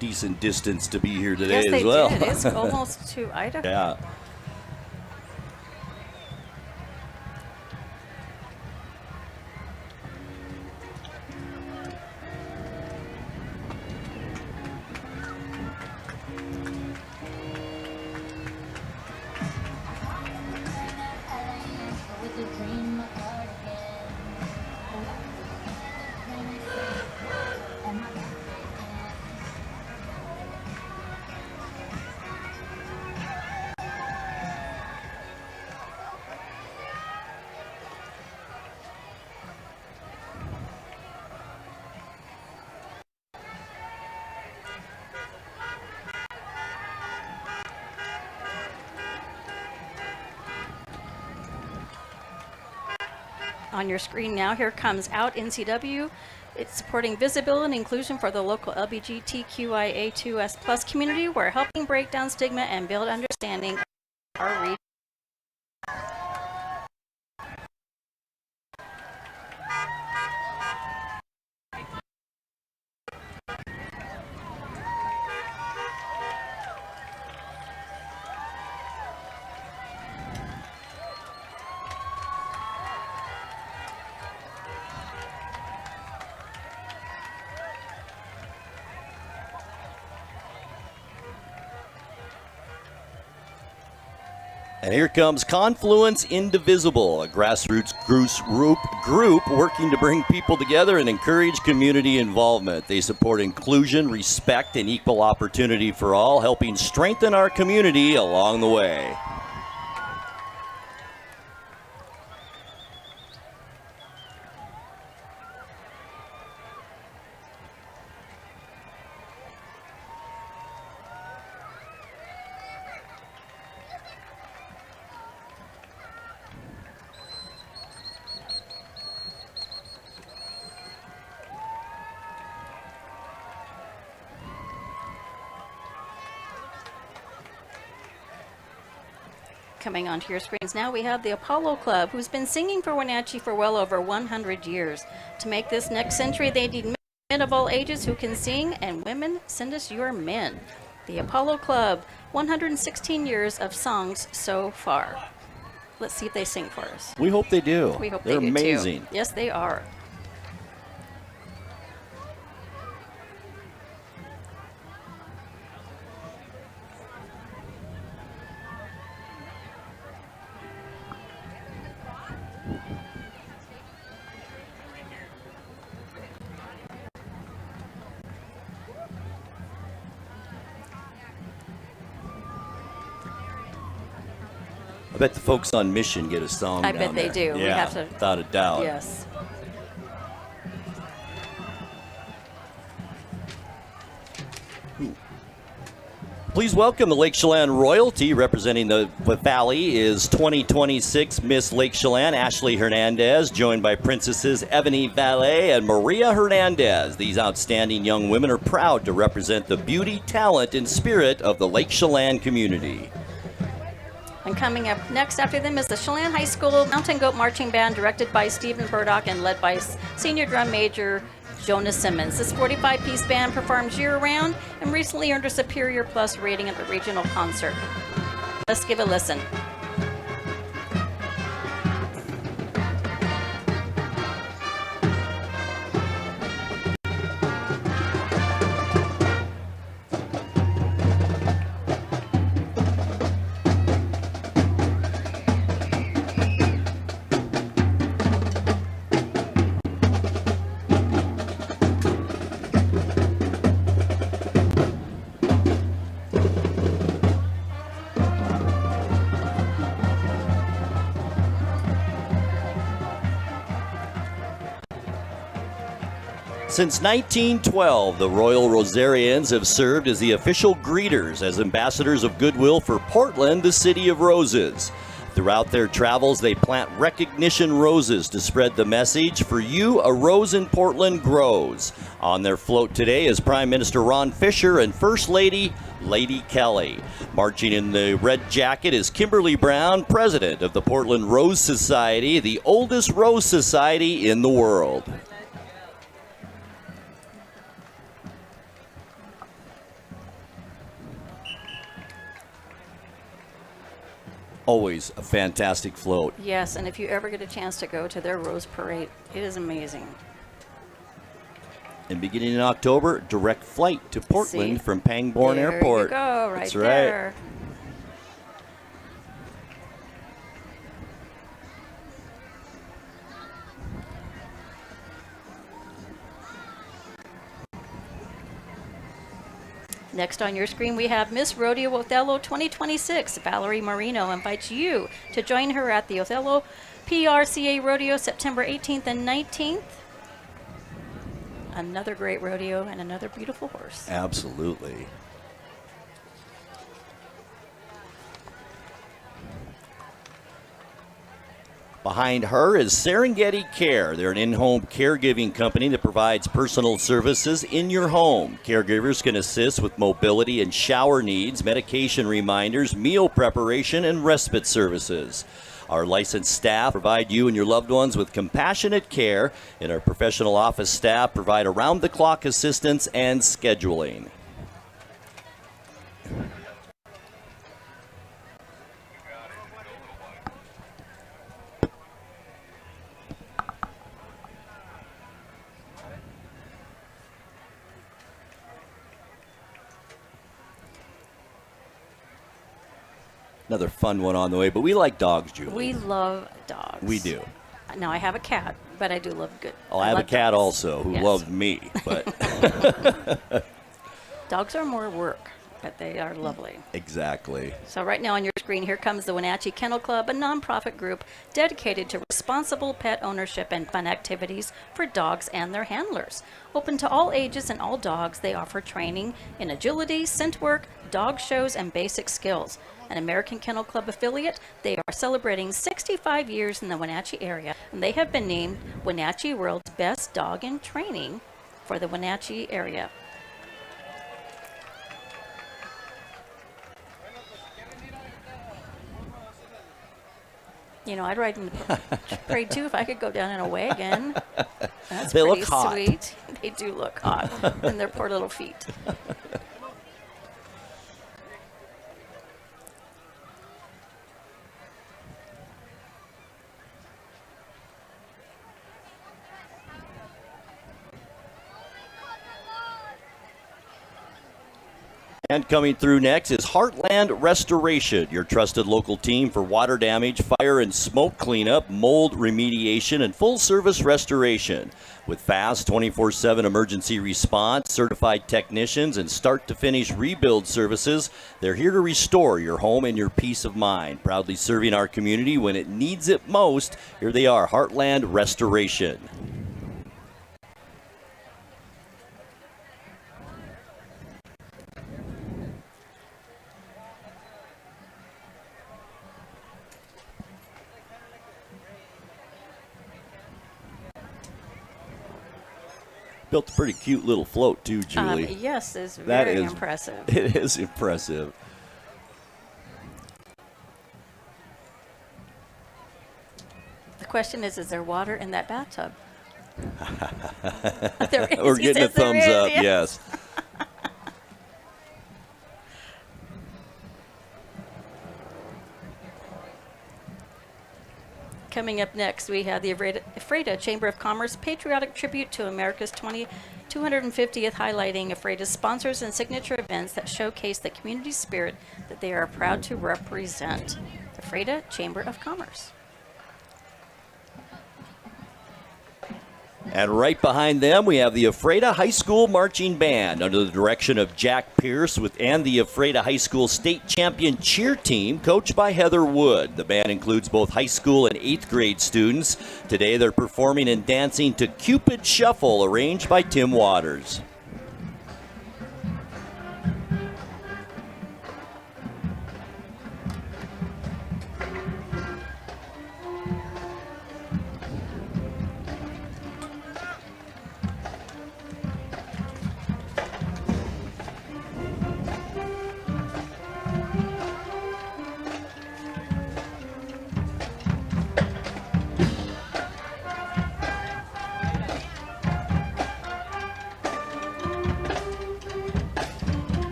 decent distance to be here today Yes, as well. Did. It's almost to Idaho. Yeah. On your screen now, here comes Out NCW. It's supporting visibility and inclusion for the local LGBTQIA2S plus community. We're helping break down stigma and build understanding of our region. And here comes Confluence Indivisible, a grassroots group working to bring people together and encourage community involvement. They support inclusion, respect, and equal opportunity for all, helping strengthen our community along the way. Coming onto your screens now, we have the Apollo Club, who's been singing for Wenatchee for well over 100 years. To make this next century, they need men of all ages who can sing, and women, send us your men. The Apollo Club, 116 years of songs so far. Let's see if they sing for us. We hope they do. We hope They're they do amazing. too. Yes, they are. I bet the folks on Mission get a song I down bet they there. do. We Yeah, have to- without a doubt. Yes. Please welcome the Lake Chelan royalty. Representing the Valley is 2026 Miss Lake Chelan, Ashley Hernandez, joined by Princesses Ebony Valet and Maria Hernandez. These outstanding young women are proud to represent the beauty, talent, and spirit of the Lake Chelan community. And coming up next after them is the Chelan High School Mountain Goat Marching Band, directed by Stephen Burdock and led by Senior Drum Major Jonas Simmons. This 45-piece band performs year-round and recently earned a Superior Plus rating at the regional concert. Let's give a listen. Since 1912, the Royal Rosarians have served as the official greeters as ambassadors of goodwill for Portland, the city of roses. Throughout their travels, they plant recognition roses to spread the message, for you, a rose in Portland grows. On their float today is Prime Minister Ron Fisher and First Lady, Lady Kelly. Marching in the red jacket is Kimberly Brown, president of the Portland Rose Society, the oldest rose society in the world. Always a fantastic float. Yes, and if you ever get a chance to go to their Rose Parade, it is amazing. And beginning in October, direct flight to Portland from Pangbourne Airport. There you go, right That's right. there. Next on your screen, we have Miss Rodeo Othello 2026. Valerie Marino invites you to join her at the Othello PRCA Rodeo September 18th and 19th. Another great rodeo and another beautiful horse. Absolutely. Behind her is Serengeti Care. They're an in-home caregiving company that provides personal services in your home. Caregivers can assist with mobility and shower needs, medication reminders, meal preparation, and respite services. Our licensed staff provide you and your loved ones with compassionate care, and our professional office staff provide around-the-clock assistance and scheduling. Another fun one on the way, but we like dogs, Julie. We love dogs. We do. Now, I have a cat, but I do love good. Oh, I have a cat dogs. also who Yes. loves me, but Dogs are more work, but they are lovely. exactly. So right now on your screen, here comes the Wenatchee Kennel Club, a nonprofit group dedicated to responsible pet ownership and fun activities for dogs and their handlers. Open to all ages and all dogs, they offer training in agility, scent work, dog shows, and basic skills. An American Kennel Club affiliate, they are celebrating 65 years in the Wenatchee area, and they have been named Wenatchee World's Best Dog in Training for the Wenatchee area. You know, I'd ride in the parade too if I could go down in a wagon. That's They look pretty hot. sweet. They do look hot, and their poor little feet. And coming through next is Heartland Restoration, your trusted local team for water damage, fire and smoke cleanup, mold remediation, and full-service restoration. With fast 24/7 emergency response, certified technicians, and start-to-finish rebuild services, they're here to restore your home and your peace of mind. Proudly serving our community when it needs it most, here they are, Heartland Restoration. Built a pretty cute little float too, Julie. Yes, it's That very is impressive. It is impressive. The question is there water in that bathtub? There is. We're He getting a says there thumbs is, up, yeah. yes. Coming up next, we have the Ephrata Chamber of Commerce Patriotic Tribute to America's 250th, highlighting Ephrata's sponsors and signature events that showcase the community spirit that they are proud to represent. Ephrata Chamber of Commerce. And right behind them, we have the Ephrata High School Marching Band under the direction of Jack Pierce and the Ephrata High School State Champion Cheer Team, coached by Heather Wood. The band includes both high school and 8th grade students. Today, they're performing and dancing to Cupid Shuffle, arranged by Tim Waters.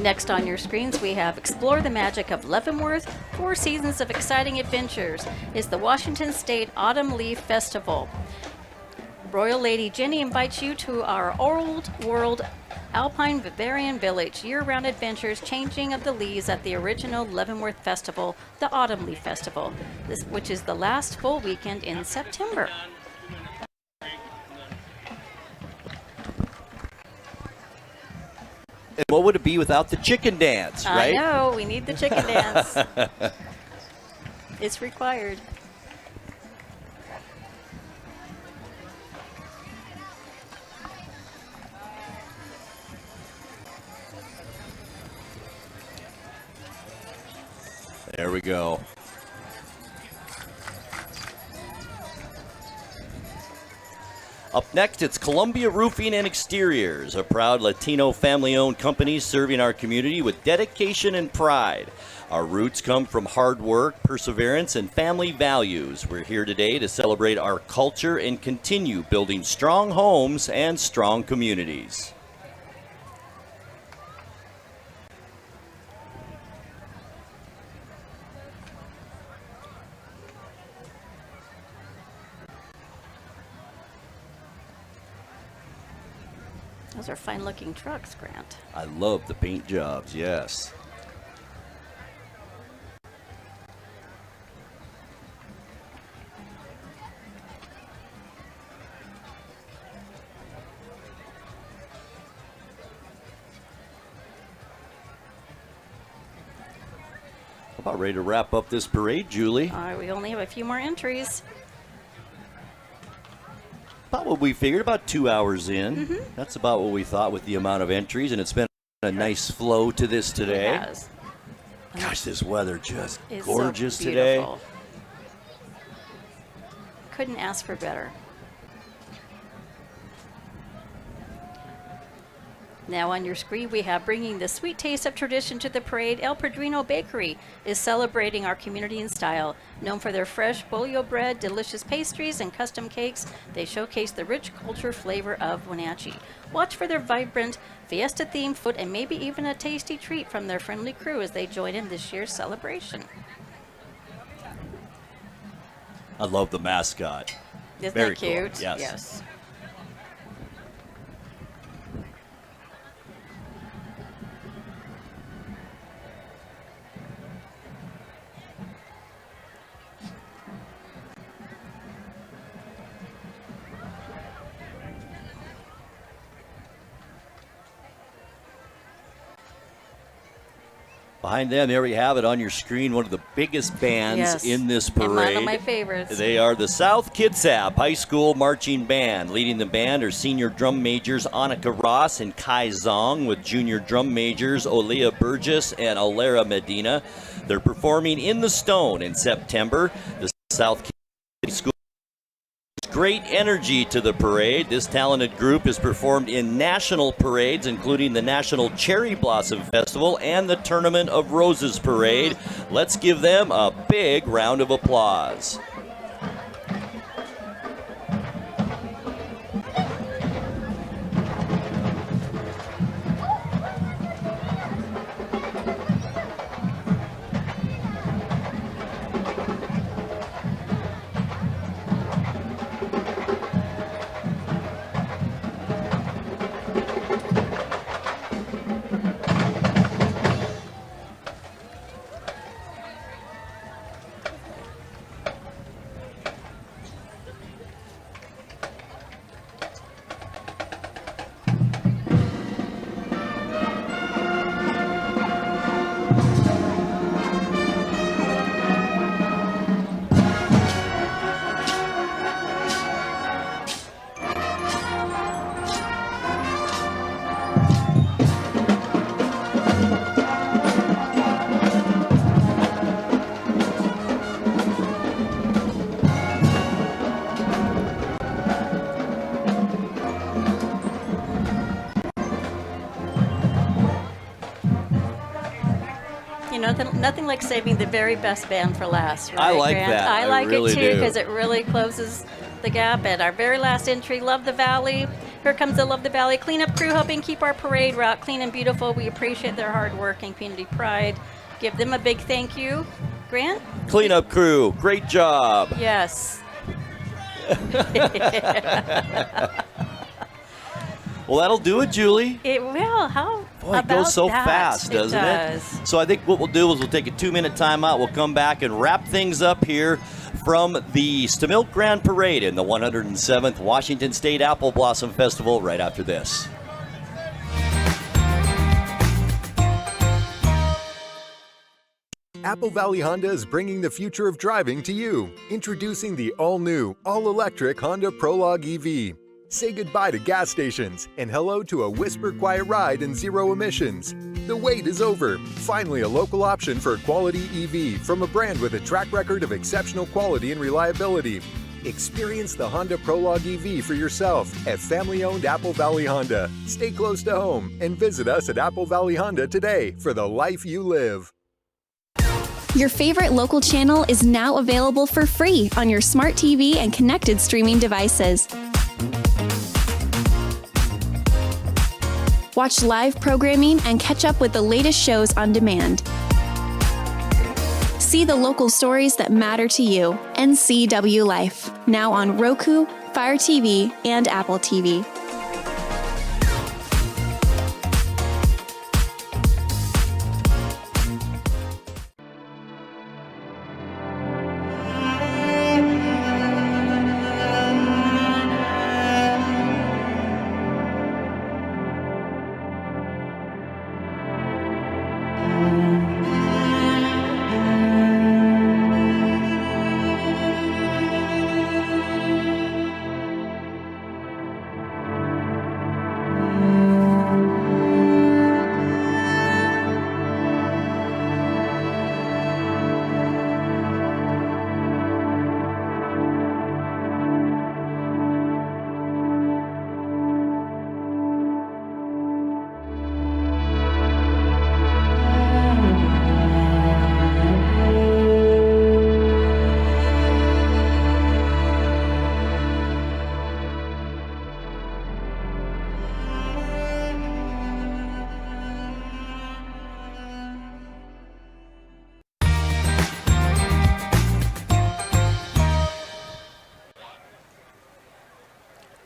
Next on your screens, we have Explore the Magic of Leavenworth. 4 seasons of exciting adventures is the Washington State Autumn Leaf Festival. Royal Lady Jenny invites you to our old world Alpine Bavarian Village. Year-round adventures, changing of the leaves at the original Leavenworth Festival, the Autumn Leaf Festival, which is the last full weekend in September. And what would it be without the chicken dance, right? I know, we need the chicken dance. It's required. There we go. Up next, it's Columbia Roofing and Exteriors, a proud Latino family-owned company serving our community with dedication and pride. Our roots come from hard work, perseverance, and family values. We're here today to celebrate our culture and continue building strong homes and strong communities. Those are fine-looking trucks, Grant. I love the paint jobs, yes. About ready to wrap up this parade, Julie. All right, we only have a few more entries. About what we figured, about 2 hours in. That's about what we thought with the amount of entries, and it's been a nice flow to this today. It has. Gosh, this weather just It's gorgeous so today. beautiful. Couldn't ask for better. Now on your screen, we have bringing the sweet taste of tradition to the parade. El Padrino Bakery is celebrating our community in style. Known for their fresh bolio bread, delicious pastries, and custom cakes, they showcase the rich culture flavor of Wenatchee. Watch for their vibrant, fiesta-themed food and maybe even a tasty treat from their friendly crew as they join in this year's celebration. I love the mascot. Isn't Very that cute? cool. Yes. Yes. Behind them, there we have it on your screen, one of the biggest bands Yes. in this parade. And one of my favorites. They are the South Kitsap High School Marching Band. Leading the band are senior drum majors Annika Ross and Kai Zong, with junior drum majors Olea Burgess and Alera Medina. They're performing in the Stone in September. The South Kitsap School great energy to the parade. This talented group has performed in national parades, including the National Cherry Blossom Festival and the Tournament of Roses Parade. Let's give them a big round of applause. Nothing like saving the very best band for last, right, I like Grant? that. I like really it too do. because it really closes the gap. And our very last entry, Love the Valley. Here comes the Love the Valley cleanup crew helping keep our parade route clean and beautiful. We appreciate their hard work and community pride. Give them a big thank you. Grant? Cleanup crew, great job. Yes. Well, that'll do it, Julie. It will. How Boy, it about goes so that? fast, doesn't does. So I think what we'll do is we'll take a 2-minute timeout. We'll come back and wrap things up here from the Stemilt Grand Parade in the 107th Washington State Apple Blossom Festival right after this. Apple Valley Honda is bringing the future of driving to you. Introducing the all-new, all-electric Honda Prologue EV. Say goodbye to gas stations and hello to a whisper quiet ride in zero emissions. The wait is over. Finally, a local option for a quality EV from a brand with a track record of exceptional quality and reliability. Experience the Honda Prologue EV for yourself at family-owned Apple Valley Honda. Stay close to home and visit us at Apple Valley Honda today for the life you live. Your favorite local channel is now available for free on your smart TV and connected streaming devices. Watch live programming and catch up with the latest shows on demand. See the local stories that matter to you. NCWLIFE, now on Roku, Fire TV, and Apple TV.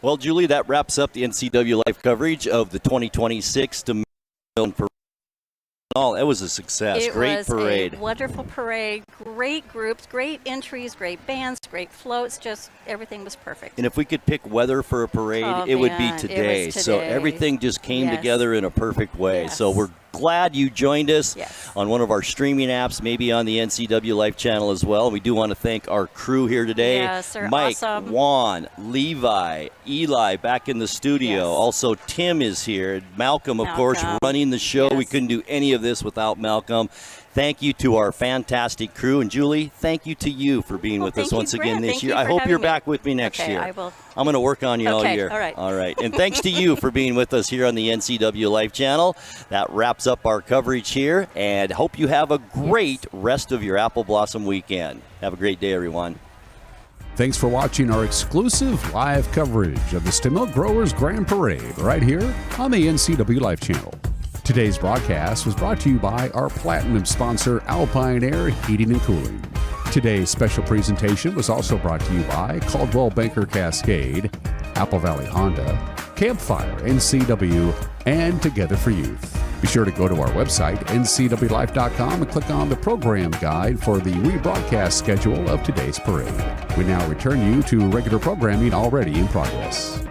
Well, Julie, that wraps up the NCWLIFE coverage of the 2026 Stemilt Parade. It was a success. Great parade. It was a wonderful parade. Great groups, great entries, great bands, great floats. Just everything was perfect. And if we could pick weather for a parade, it would be today. It was today. So everything just came together in a perfect way. Yes. So we're glad you joined us Yes. on one of our streaming apps, maybe on the NCWLIFE channel as well. We do want to thank our crew here today. Yes, they're Mike, awesome. Juan, Levi, Eli back in the studio. Yes. Also, Tim is here. Malcolm, of course, Malcolm. running the show. We Yes. couldn't do any of this without Malcolm. Thank you to our fantastic crew. And Julie, thank you to you for being with us thank you, once again Brent. this Thank year. you I for hope having you're me. back with me next Okay, year. I will. I'm going to work on you all Okay, year. all right. All right. And thanks to you for being with us here on the NCWLIFE channel. That wraps up our coverage here. And hope you have a great rest of your Apple Blossom weekend. Have a great day, everyone. Thanks for watching our exclusive live coverage of the Stemilt Growers Grand Parade right here on the NCWLIFE channel. Today's broadcast was brought to you by our platinum sponsor, Alpine Air Heating and Cooling. Today's special presentation was also brought to you by Caldwell Banker Cascade, Apple Valley Honda, Campfire, NCW, and Together for Youth. Be sure to go to our website, ncwlife.com, and click on the program guide for the rebroadcast schedule of today's parade. We now return you to regular programming already in progress.